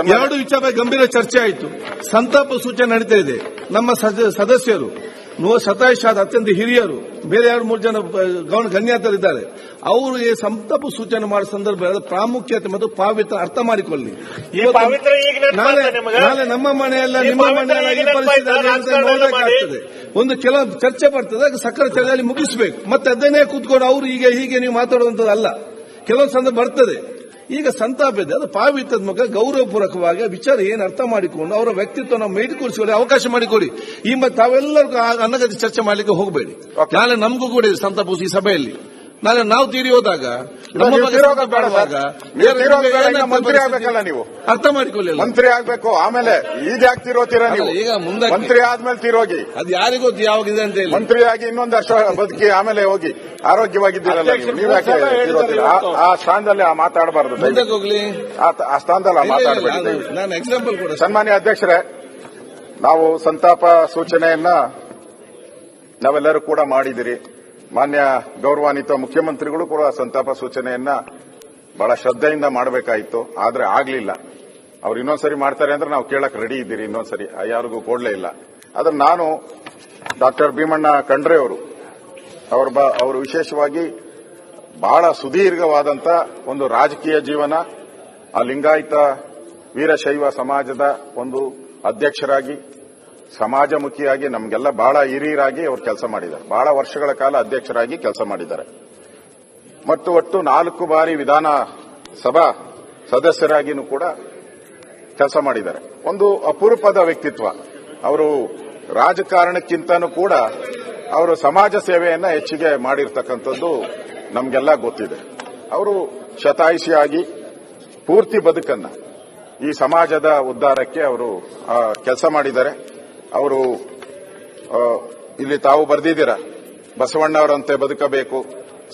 ಎರಡು ವಿಚಾರ ಗಂಭೀರ ಚರ್ಚೆ ಆಯಿತು. ಸಂತಾಪ ಸೂಚನೆ ನಡೀತಾ ಇದೆ. ನಮ್ಮ ಸದಸ್ಯರು ಶತಾಯುಷಾದ ಅತ್ಯಂತ ಹಿರಿಯರು, ಬೇರೆ 2-3 ಜನ ಗಣ್ಯಾತರಿದ್ದಾರೆ. ಅವರಿಗೆ ಸಂತಾಪ ಸೂಚನೆ ಮಾಡುವ ಸಂದರ್ಭ ಪ್ರಾಮುಖ್ಯತೆ ಮತ್ತು ಪಾವಿತ್ರ ಅರ್ಥ ಮಾಡಿಕೊಳ್ಳಿ. ನಾಳೆ ನಮ್ಮ ಮನೆಯಲ್ಲ ನಿಮ್ಮ ಮನೆಯಲ್ಲ ಈ ಪರಿಸ್ಥಿತಿ ನೋಡಬೇಕಾಗ್ತದೆ. ಒಂದು ಕೆಲವು ಚರ್ಚೆ ಬರ್ತದೆ, ಸಕ್ಕರೆ ಚರ್ಚೆಯಲ್ಲಿ ಮುಗಿಸಬೇಕು. ಮತ್ತೆ ಅದನ್ನೇ ಕೂತ್ಕೊಂಡು ಅವರು ಹೀಗೆ ನೀವು ಮಾತಾಡುವಂತದ್ದಲ್ಲ. ಕೆಲವೊಂದು ಸಂದರ್ಭ ಬರ್ತದೆ. ಈಗ ಸಂತಾಪ ಇದೆ, ಅದು ಪಾವಿತ್ರದ ಮುಖ ಗೌರವಪೂರ್ವಕವಾಗಿ ವಿಚಾರ ಏನು ಅರ್ಥ ಮಾಡಿಕೊಂಡು ಅವರ ವ್ಯಕ್ತಿತ್ವ ನಾವು ಮೇಡಿಕೊಡಿಸಿಕೊಳ್ಳಿ ಅವಕಾಶ ಮಾಡಿಕೊಡಿ. ಈ ತಾವೆಲ್ಲರಿಗೂ ಅನ್ನಗತಿ ಚರ್ಚೆ ಮಾಡಲಿಕ್ಕೆ ಹೋಗಬೇಡಿ. ನಾಳೆ ನಮಗೂ ಕೂಡ ಇದೆ ಸಂತಾಪ ಈ ಸಭೆಯಲ್ಲಿ. ನಾಳೆ ನಾವು ತೀರಿ ಹೋದಾಗ ಮಂತ್ರಿ ಆಗ್ಬೇಕಲ್ಲ, ನೀವು ಅರ್ಥ ಮಾಡಿಕೊಳ್ಳಿ. ಮಂತ್ರಿ ಆಗ್ಬೇಕು, ಆಮೇಲೆ ಈಗ ಯಾಕೆ ತೀರೋತೀರಾ ನೀವು? ಈಗ ಮುಂದೆ ಮಂತ್ರಿ ಆದ್ಮೇಲೆ ತೀರೋಗಿ, ಅದು ಯಾರಿಗೂ ಗೊತ್ತು ಯಾವಾಗಿದೆ ಅಂತ ಹೇಳಿ. ಮಂತ್ರಿ ಆಗಿ ಇನ್ನೊಂದು ವರ್ಷ ಬದುಕಿ ಆಮೇಲೆ ಹೋಗಿ ಆರೋಗ್ಯವಾಗಿದ್ದೀರಲ್ಲ ನೀವು ಯಾಕೆ ತೀರೋತೀರಾ? ಆ ಸ್ಥಾನದಲ್ಲಿ ಮಾತಾಡಬಾರ್ದು, ಮುಂದಕ್ಕೆ ಹೋಗ್ಲಿ. ಆ ಸ್ಥಾನದಲ್ಲಿ ಮಾತಾಡಬೇಡಿ. ನಾನು ಎಕ್ಸಾಂಪಲ್ ಕೂಡ. ಸನ್ಮಾನ್ಯ ಅಧ್ಯಕ್ಷರೇ, ನಾವು ಸಂತಾಪ ಸೂಚನೆಯನ್ನ ನಾವೆಲ್ಲರೂ ಕೂಡ ಮಾಡಿದಿರಿ. ಮಾನ್ಯ ಗೌರವಾನ್ವಿತ ಮುಖ್ಯಮಂತ್ರಿಗಳು ಕೂಡ ಸಂತಾಪ ಸೂಚನೆಯನ್ನ ಬಹಳ ಶ್ರದ್ಧೆಯಿಂದ ಮಾಡಬೇಕಾಯಿತು, ಆದ್ರೆ ಆಗ್ಲಿಲ್ಲ. ಅವ್ರು ಇನ್ನೊಂದ್ಸರಿ ಮಾಡ್ತಾರೆ ಅಂದ್ರೆ ನಾವು ಕೇಳಕ್ ರೆಡಿ ಇದ್ದೀರಿ. ಇನ್ನೊಂದ್ಸರಿ ಯಾರಿಗೂ ಕೊಡ್ಲೇ ಇಲ್ಲ. ಆದ್ರೆ ನಾನು ಡಾಕ್ಟರ್ ಭೀಮಣ್ಣ ಖಂಡ್ರೆ ಅವರು ವಿಶೇಷವಾಗಿ ಬಹಳ ಸುದೀರ್ಘವಾದಂತ ಒಂದು ರಾಜಕೀಯ ಜೀವನ, ಆ ಲಿಂಗಾಯತ ವೀರಶೈವ ಸಮಾಜದ ಒಂದು ಅಧ್ಯಕ್ಷರಾಗಿ, ಸಮಾಜಮುಖಿಯಾಗಿ ನಮಗೆಲ್ಲ ಬಹಳ ಹಿರಿಯರಾಗಿ ಅವರು ಕೆಲಸ ಮಾಡಿದ್ದಾರೆ. ಬಹಳ ವರ್ಷಗಳ ಕಾಲ ಅಧ್ಯಕ್ಷರಾಗಿ ಕೆಲಸ ಮಾಡಿದ್ದಾರೆ. ಮತ್ತು ಒಟ್ಟು 4 ಬಾರಿ ವಿಧಾನಸಭಾ ಸದಸ್ಯರಾಗಿಯೂ ಕೂಡ ಕೆಲಸ ಮಾಡಿದ್ದಾರೆ. ಒಂದು ಅಪರೂಪದ ವ್ಯಕ್ತಿತ್ವ. ಅವರು ರಾಜಕಾರಣಕ್ಕಿಂತನೂ ಕೂಡ ಅವರು ಸಮಾಜ ಸೇವೆಯನ್ನ ಹೆಚ್ಚಿಗೆ ಮಾಡಿರ್ತಕ್ಕಂಥದ್ದು ನಮಗೆಲ್ಲ ಗೊತ್ತಿದೆ. ಅವರು ಶತಾಯುಷಿಯಾಗಿ ಪೂರ್ತಿ ಬದುಕನ್ನ ಈ ಸಮಾಜದ ಉದ್ಧಾರಕ್ಕೆ ಅವರು ಕೆಲಸ ಮಾಡಿದ್ದಾರೆ. ಅವರು ಇಲ್ಲಿ ತಾವು ಬರೆದಿದ್ದೀರಾ, ಬಸವಣ್ಣವರಂತೆ ಬದುಕಬೇಕು,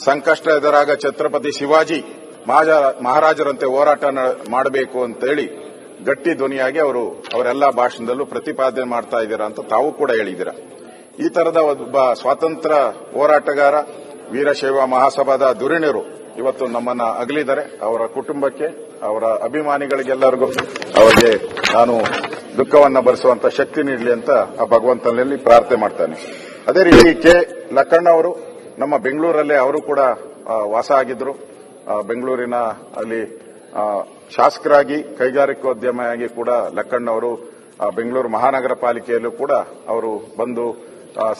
ಸಂಕಷ್ಟ ಎದುರಾಗ ಛತ್ರಪತಿ ಶಿವಾಜಿ ಮಹಾರಾಜರಂತೆ ಹೋರಾಟ ಮಾಡಬೇಕು ಅಂತೇಳಿ ಗಟ್ಟಿ ಧ್ವನಿಯಾಗಿ ಅವರೆಲ್ಲ ಭಾಷಣದಲ್ಲೂ ಪ್ರತಿಪಾದನೆ ಮಾಡ್ತಾ ಇದ್ದೀರಾ ಅಂತ ತಾವು ಕೂಡ ಹೇಳಿದ್ದೀರಾ. ಈ ತರದ ಒಬ್ಬ ಸ್ವಾತಂತ್ರ್ಯ ಹೋರಾಟಗಾರ, ವೀರಶೈವ ಮಹಾಸಭಾದ ಧುರೀಣರು ಇವತ್ತು ನಮ್ಮನ್ನ ಅಗಲಿದ್ದಾರೆ. ಅವರ ಕುಟುಂಬಕ್ಕೆ, ಅವರ ಅಭಿಮಾನಿಗಳಿಗೆಲ್ಲರಿಗೂ ಅವರಿಗೆ ನಾನು ದುಃಖವನ್ನ ಭರಿಸುವಂತ ಶಕ್ತಿ ನೀಡಲಿ ಅಂತ ಆ ಭಗವಂತನಲ್ಲಿ ಪ್ರಾರ್ಥನೆ ಮಾಡ್ತಾನೆ. ಅದೇ ರೀತಿ ಕೆ ಲಕ್ಕಣ್ಣ ಅವರು ನಮ್ಮ ಬೆಂಗಳೂರಲ್ಲೇ ಅವರು ಕೂಡ ವಾಸ ಆಗಿದ್ರು. ಬೆಂಗಳೂರಿನ ಅಲ್ಲಿ ಶಾಸಕರಾಗಿ, ಕೈಗಾರಿಕೋದ್ಯಮಿಯಾಗಿ ಕೂಡ ಲಕ್ಕಣ್ಣ ಅವರು ಬೆಂಗಳೂರು ಮಹಾನಗರ ಪಾಲಿಕೆಯಲ್ಲೂ ಕೂಡ ಅವರು ಬಂದು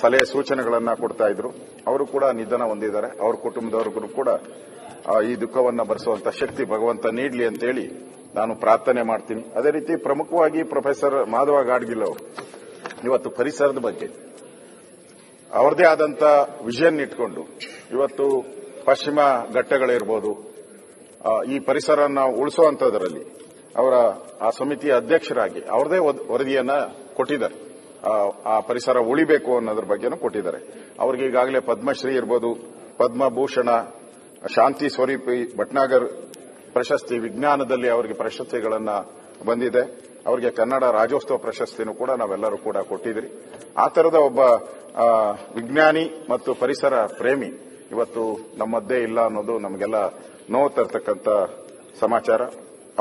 ಸಲಹೆ ಸೂಚನೆಗಳನ್ನ ಕೊಡ್ತಾ ಇದ್ರು. ಅವರು ಕೂಡ ನಿಧನ ಹೊಂದಿದ್ದಾರೆ. ಅವ್ರ ಕುಟುಂಬದವರಿಗೂ ಕೂಡ ಈ ದುಃಖವನ್ನ ಭರಿಸುವಂತ ಶಕ್ತಿ ಭಗವಂತ ನೀಡಲಿ ಅಂತೇಳಿ ನಾನು ಪ್ರಾರ್ಥನೆ ಮಾಡ್ತೀನಿ. ಅದೇ ರೀತಿ ಪ್ರಮುಖವಾಗಿ ಪ್ರೊಫೆಸರ್ ಮಾಧವ ಗಾಡ್ಗಿಲ್ ಅವರು ಇವತ್ತು ಪರಿಸರದ ಬಗ್ಗೆ ಅವರದೇ ಆದಂತ ವಿಷನ್ ಇಟ್ಕೊಂಡು ಇವತ್ತು ಪಶ್ಚಿಮ ಘಟ್ಟಗಳಿರ್ಬೋದು, ಈ ಪರಿಸರನ ಉಳಿಸುವಂತದರಲ್ಲಿ ಅವರ ಆ ಸಮಿತಿಯ ಅಧ್ಯಕ್ಷರಾಗಿ ಅವರದೇ ವರದಿಯನ್ನ ಕೊಟ್ಟಿದ್ದಾರೆ. ಆ ಪರಿಸರ ಉಳಿಬೇಕು ಅನ್ನೋದ್ರ ಬಗ್ಗೆನೂ ಕೊಟ್ಟಿದ್ದಾರೆ. ಅವರಿಗೆ ಈಗಾಗಲೇ ಪದ್ಮಶ್ರೀ ಇರ್ಬೋದು, ಪದ್ಮಭೂಷಣ, ಶಾಂತಿ ಸ್ವರೂಪಿ ಭಟ್ನಾಗರ್ ಪ್ರಶಸ್ತಿ, ವಿಜ್ಞಾನದಲ್ಲಿ ಅವರಿಗೆ ಪ್ರಶಸ್ತಿಗಳನ್ನ ಬಂದಿದೆ. ಅವರಿಗೆ ಕನ್ನಡ ರಾಜ್ಯೋತ್ಸವ ಪ್ರಶಸ್ತಿನೂ ಕೂಡ ನಾವೆಲ್ಲರೂ ಕೂಡ ಕೊಟ್ಟಿದ್ರಿ. ಆ ತರದ ಒಬ್ಬ ವಿಜ್ಞಾನಿ ಮತ್ತು ಪರಿಸರ ಪ್ರೇಮಿ ಇವತ್ತು ನಮ್ಮದ್ದೇ ಇಲ್ಲ ಅನ್ನೋದು ನಮಗೆಲ್ಲ ನೋವು ತರ್ತಕ್ಕಂಥ ಸಮಾಚಾರ.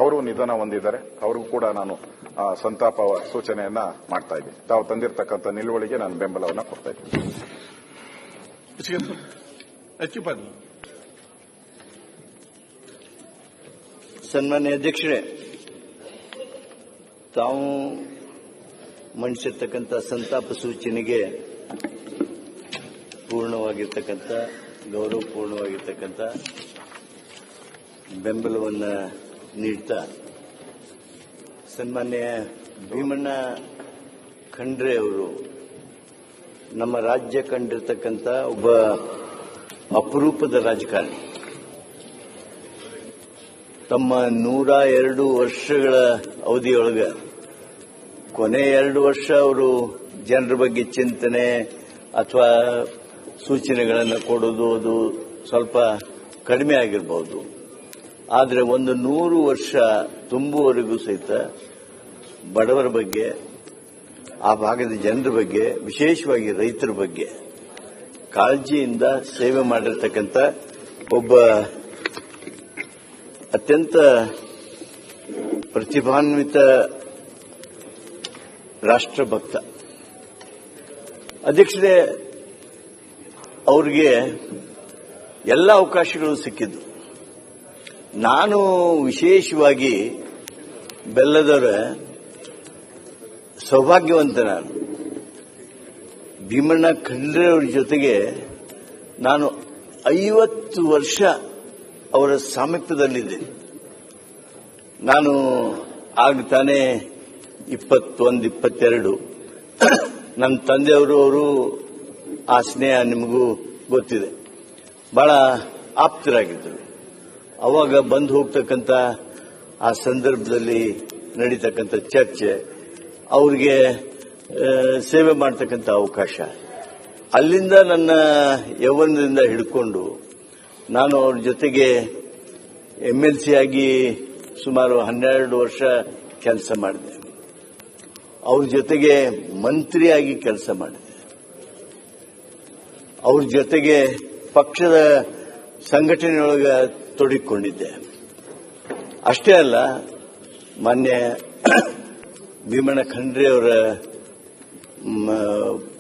ಅವರು ನಿಧನ ಹೊಂದಿದ್ದಾರೆ. ಅವ್ರಿಗೂ ಕೂಡ ನಾನು ಸಂತಾಪ ಸೂಚನೆಯನ್ನ ಮಾಡ್ತಾ ಇದ್ದೀನಿ. ತಾವು ತಂದಿರತಕ್ಕಂಥ ನಿಲುವಳಿಗೆ ನಾನು ಬೆಂಬಲವನ್ನ ಕೊಡ್ತಾ ಇದ್ದೀನಿ. ಸನ್ಮಾನ್ಯ ಅಧ್ಯಕ್ಷರೇ, ತಾವು ಮಂಡಿಸಿರ್ತಕ್ಕಂಥ ಸಂತಾಪ ಸೂಚನೆಗೆ ಪೂರ್ಣವಾಗಿರ್ತಕ್ಕಂಥ, ಗೌರವಪೂರ್ಣವಾಗಿರ್ತಕ್ಕಂಥ ಬೆಂಬಲವನ್ನು ನೀಡ್ತಾ, ಸನ್ಮಾನ್ಯ ಭೀಮಣ್ಣ ಖಂಡ್ರೆ ಅವರು ನಮ್ಮ ರಾಜ್ಯ ಕಂಡಿರ್ತಕ್ಕಂಥ ಒಬ್ಬ ಅಪರೂಪದ ರಾಜಕಾರಣಿ. ತಮ್ಮ 102 ವರ್ಷಗಳ ಅವಧಿಯೊಳಗೆ ಕೊನೆ 2 ವರ್ಷ ಅವರು ಜನರ ಬಗ್ಗೆ ಚಿಂತನೆ ಅಥವಾ ಸೂಚನೆಗಳನ್ನು ಕೊಡೋದು ಅದು ಸ್ವಲ್ಪ ಕಡಿಮೆ ಆಗಿರಬಹುದು. ಆದರೆ ಒಂದು 100 ವರ್ಷ ತುಂಬುವವರೆಗೂ ಸಹಿತ ಬಡವರ ಬಗ್ಗೆ, ಆ ಭಾಗದ ಜನರ ಬಗ್ಗೆ, ವಿಶೇಷವಾಗಿ ರೈತರ ಬಗ್ಗೆ ಕಾಳಜಿಯಿಂದ ಸೇವೆ ಮಾಡಿರ್ತಕ್ಕಂಥ ಒಬ್ಬ ಅತ್ಯಂತ ಪ್ರತಿಭಾನ್ವಿತ ರಾಷ್ಟ್ರಭಕ್ತ. ಅಧ್ಯಕ್ಷರೇ, ಅವ್ರಿಗೆ ಎಲ್ಲ ಅವಕಾಶಗಳು ಸಿಕ್ಕಿದ್ದು. ನಾನು ವಿಶೇಷವಾಗಿ ಬೆಲ್ಲದವರ ಸೌಭಾಗ್ಯವಂತ. ನಾನು ಭೀಮಣ್ಣ ಖಂಡ್ರೆ ಅವರ ಜೊತೆಗೆ ನಾನು 50 ವರ್ಷ ಅವರ ಸಾಮೀಪ್ಯದಲ್ಲಿದ್ದೆ. ನಾನು ಆಗ ತಾನೇ 21, 22. ನನ್ನ ತಂದೆಯವರು ಆ ಸ್ನೇಹ ನಿಮಗೂ ಗೊತ್ತಿದೆ, ಬಹಳ ಆಪ್ತರಾಗಿದ್ದರು. ಅವಾಗ ಬಂದು ಹೋಗ್ತಕ್ಕಂಥ ಆ ಸಂದರ್ಭದಲ್ಲಿ ನಡೀತಕ್ಕಂಥ ಚರ್ಚೆ, ಅವ್ರಿಗೆ ಸೇವೆ ಮಾಡತಕ್ಕಂಥ ಅವಕಾಶ, ಅಲ್ಲಿಂದ ನನ್ನ ಯೌವನದಿಂದ ಹಿಡ್ಕೊಂಡು ನಾನು ಅವ್ರ ಜೊತೆಗೆ MLC ಆಗಿ ಸುಮಾರು 12 ವರ್ಷ ಕೆಲಸ ಮಾಡಿದೆ. ಅವ್ರ ಜೊತೆಗೆ ಮಂತ್ರಿಯಾಗಿ ಕೆಲಸ ಮಾಡಿದೆ. ಅವ್ರ ಜೊತೆಗೆ ಪಕ್ಷದ ಸಂಘಟನೆಯೊಳಗೆ ತೊಡಗಿಕೊಂಡಿದ್ದೆ. ಅಷ್ಟೇ ಅಲ್ಲ, ಮಾನ್ಯ ಭೀಮಣ್ಣ ಖಂಡ್ರೆ ಅವರ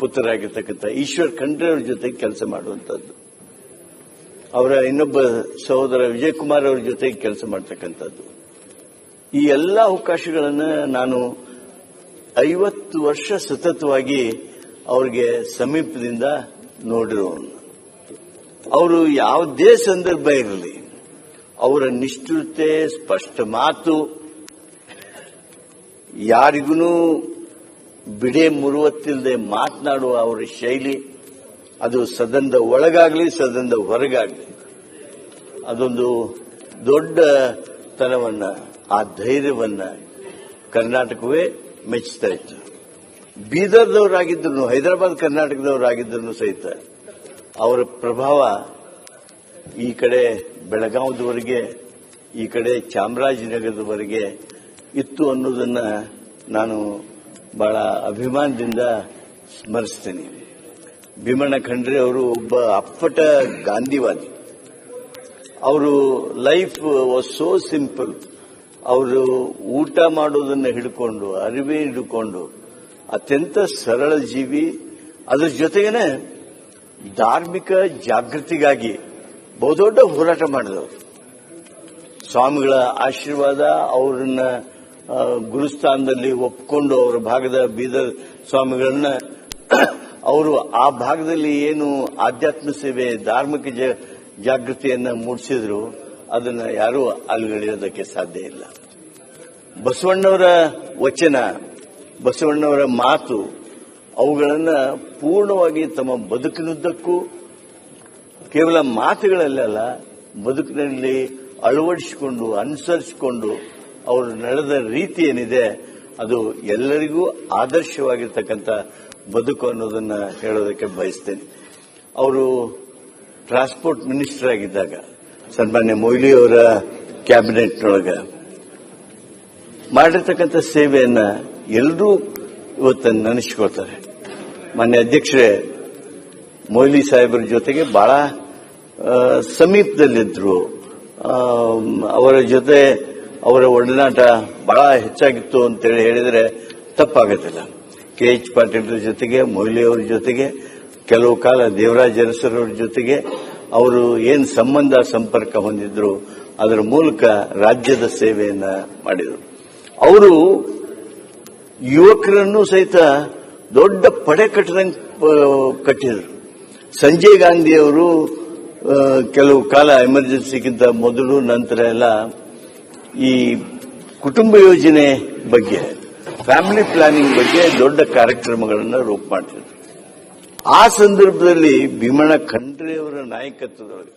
ಪುತ್ರರಾಗಿರ್ತಕ್ಕಂಥ ಈಶ್ವರ್ ಖಂಡ್ರೆ ಅವರ ಜೊತೆಗೆ ಕೆಲಸ ಮಾಡುವಂಥದ್ದು, ಅವರ ಇನ್ನೊಬ್ಬ ಸಹೋದರ ವಿಜಯ್ ಕುಮಾರ್ ಅವರ ಜೊತೆಗೆ ಕೆಲಸ ಮಾಡತಕ್ಕಂಥದ್ದು. ಈ ಎಲ್ಲ ಅವಕಾಶಗಳನ್ನು ನಾನು 50 ವರ್ಷ ಸತತವಾಗಿ ಅವರಿಗೆ ಸಮೀಪದಿಂದ ನೋಡಿರೋನು. ಅವರು ಯಾವುದೇ ಸಂದರ್ಭ ಇರಲಿ, ಅವರ ನಿಷ್ಠುರತೆ, ಸ್ಪಷ್ಟ ಮಾತು, ಯಾರಿಗೂ ಬಿಡೆ ಮುರುವತ್ತಿಲ್ಲದೆ ಮಾತನಾಡುವ ಅವರ ಶೈಲಿ, ಅದು ಸದನದ ಒಳಗಾಗಲಿ ಸದನದ ಹೊರಗಾಗಲಿ, ಅದೊಂದು ದೊಡ್ಡ ತನವನ್ನ, ಆ ಧೈರ್ಯವನ್ನ ಕರ್ನಾಟಕವೇ ಮೆಚ್ಚುತ್ತಾ ಇತ್ತು. ಬೀದರ್ದವರಾಗಿದ್ರು, ಹೈದರಾಬಾದ್ ಕರ್ನಾಟಕದವರಾಗಿದ್ರು ಸಹಿತ ಅವರ ಪ್ರಭಾವ ಈ ಕಡೆ ಬೆಳಗಾವದವರೆಗೆ, ಈ ಕಡೆ ಚಾಮರಾಜನಗರದವರೆಗೆ ಇತ್ತು ಅನ್ನೋದನ್ನ ನಾನು ಬಹಳ ಅಭಿಮಾನದಿಂದ ಸ್ಮರಿಸ್ತೇನೆ. ಭೀಮಣ್ಣ ಖಂಡ್ರೆ ಅವರು ಒಬ್ಬ ಅಪ್ಪಟ ಗಾಂಧಿವಾದಿ. ಅವರು ಲೈಫ್ ವಾಸ್ ಸೋ ಸಿಂಪಲ್. ಅವರು ಊಟ ಮಾಡೋದನ್ನ ಹಿಡ್ಕೊಂಡು, ಅರಿವೆ ಹಿಡ್ಕೊಂಡು ಅತ್ಯಂತ ಸರಳ ಜೀವಿ. ಅದರ ಜೊತೆಗೇನೆ ಧಾರ್ಮಿಕ ಜಾಗೃತಿಗಾಗಿ ಬಹುದೊಡ್ಡ ಹೋರಾಟ ಮಾಡಿದವರು. ಸ್ವಾಮಿಗಳ ಆಶೀರ್ವಾದ, ಅವರನ್ನ ಗುರುಸ್ಥಾನದಲ್ಲಿ ಒಪ್ಪಿಕೊಂಡು ಅವರ ಭಾಗದ ಬೀದರ್ ಸ್ವಾಮಿಗಳನ್ನ ಅವರು ಆ ಭಾಗದಲ್ಲಿ ಏನು ಆಧ್ಯಾತ್ಮ ಸೇವೆ, ಧಾರ್ಮಿಕ ಜಾಗೃತಿಯನ್ನ ಮೂಡಿಸಿದ್ರು, ಅದನ್ನ ಯಾರೂ ಅಲುಗಡಿಯೋದಕ್ಕೆ ಸಾಧ್ಯ ಇಲ್ಲ. ಬಸವಣ್ಣವರ ವಚನ, ಬಸವಣ್ಣವರ ಮಾತು, ಅವುಗಳನ್ನ ಪೂರ್ಣವಾಗಿ ತಮ್ಮ ಬದುಕಿನುದ್ದಕ್ಕೂ ಕೇವಲ ಮಾತುಗಳಲ್ಲ, ಬದುಕಿನಲ್ಲಿ ಅಳವಡಿಸಿಕೊಂಡು, ಅನುಸರಿಸಿಕೊಂಡು ಅವರು ನಡೆದ ರೀತಿ ಏನಿದೆ ಅದು ಎಲ್ಲರಿಗೂ ಆದರ್ಶವಾಗಿರ್ತಕ್ಕಂಥ ಬದುಕು ಅನ್ನೋದನ್ನ ಹೇಳೋದಕ್ಕೆ ಬಯಸ್ತೇನೆ. ಅವರು ಟ್ರಾನ್ಸ್ಪೋರ್ಟ್ ಮಿನಿಸ್ಟರ್ ಆಗಿದ್ದಾಗ ಸನ್ಮಾನ್ಯ ಮೊಯ್ಲಿ ಅವರ ಕ್ಯಾಬಿನೆಟ್ನೊಳಗೆ ಮಾಡಿರ್ತಕ್ಕಂಥ ಸೇವೆಯನ್ನ ಎಲ್ಲರೂ ಇವತ್ತು ನೆನೆಸ್ಕೊಳ್ತಾರೆ. ಮಾನ್ಯ ಅಧ್ಯಕ್ಷರೇ, ಮೊಯ್ಲಿ ಸಾಹೇಬರ ಜೊತೆಗೆ ಬಹಳ ಸಮೀಪದಲ್ಲಿದ್ರು. ಅವರ ಜೊತೆ ಅವರ ಒಡನಾಟ ಬಹಳ ಹೆಚ್ಚಾಗಿತ್ತು ಅಂತೇಳಿ ಹೇಳಿದ್ರೆ ತಪ್ಪಾಗತ್ತಿಲ್ಲ. KH ಪಾಟೀಲ್ ಜೊತೆಗೆ, ಮೊಯ್ಲಿ ಅವರ ಜೊತೆಗೆ, ಕೆಲವು ಕಾಲ ದೇವರಾಜ್ ಅರಸರವ್ರ ಜೊತೆಗೆ ಅವರು ಏನು ಸಂಬಂಧ ಸಂಪರ್ಕ ಹೊಂದಿದ್ರು, ಅದರ ಮೂಲಕ ರಾಜ್ಯದ ಸೇವೆಯನ್ನ ಮಾಡಿದರು. ಅವರು ಯುವಕರನ್ನು ಸಹಿತ ದೊಡ್ಡ ಪಡೆ ಕಟ್ಟಿದರು. ಸಂಜಯ್ ಗಾಂಧಿ ಅವರು ಕೆಲವು ಕಾಲ ಎಮರ್ಜೆನ್ಸಿಗಿಂತ ಮೊದಲು ನಂತರ ಎಲ್ಲ ಈ ಕುಟುಂಬ ಯೋಜನೆ ಬಗ್ಗೆ, ಫ್ಯಾಮಿಲಿ ಪ್ಲಾನಿಂಗ್ ಬಗ್ಗೆ ದೊಡ್ಡ ಕಾರ್ಯಕ್ರಮಗಳನ್ನು ರೂಪ ಮಾಡ್ತಿದ್ರು. ಆ ಸಂದರ್ಭದಲ್ಲಿ ಭೀಮಣ್ಣ ಖಂಡ್ರೆ ಅವರ ನಾಯಕತ್ವದೊಳಗೆ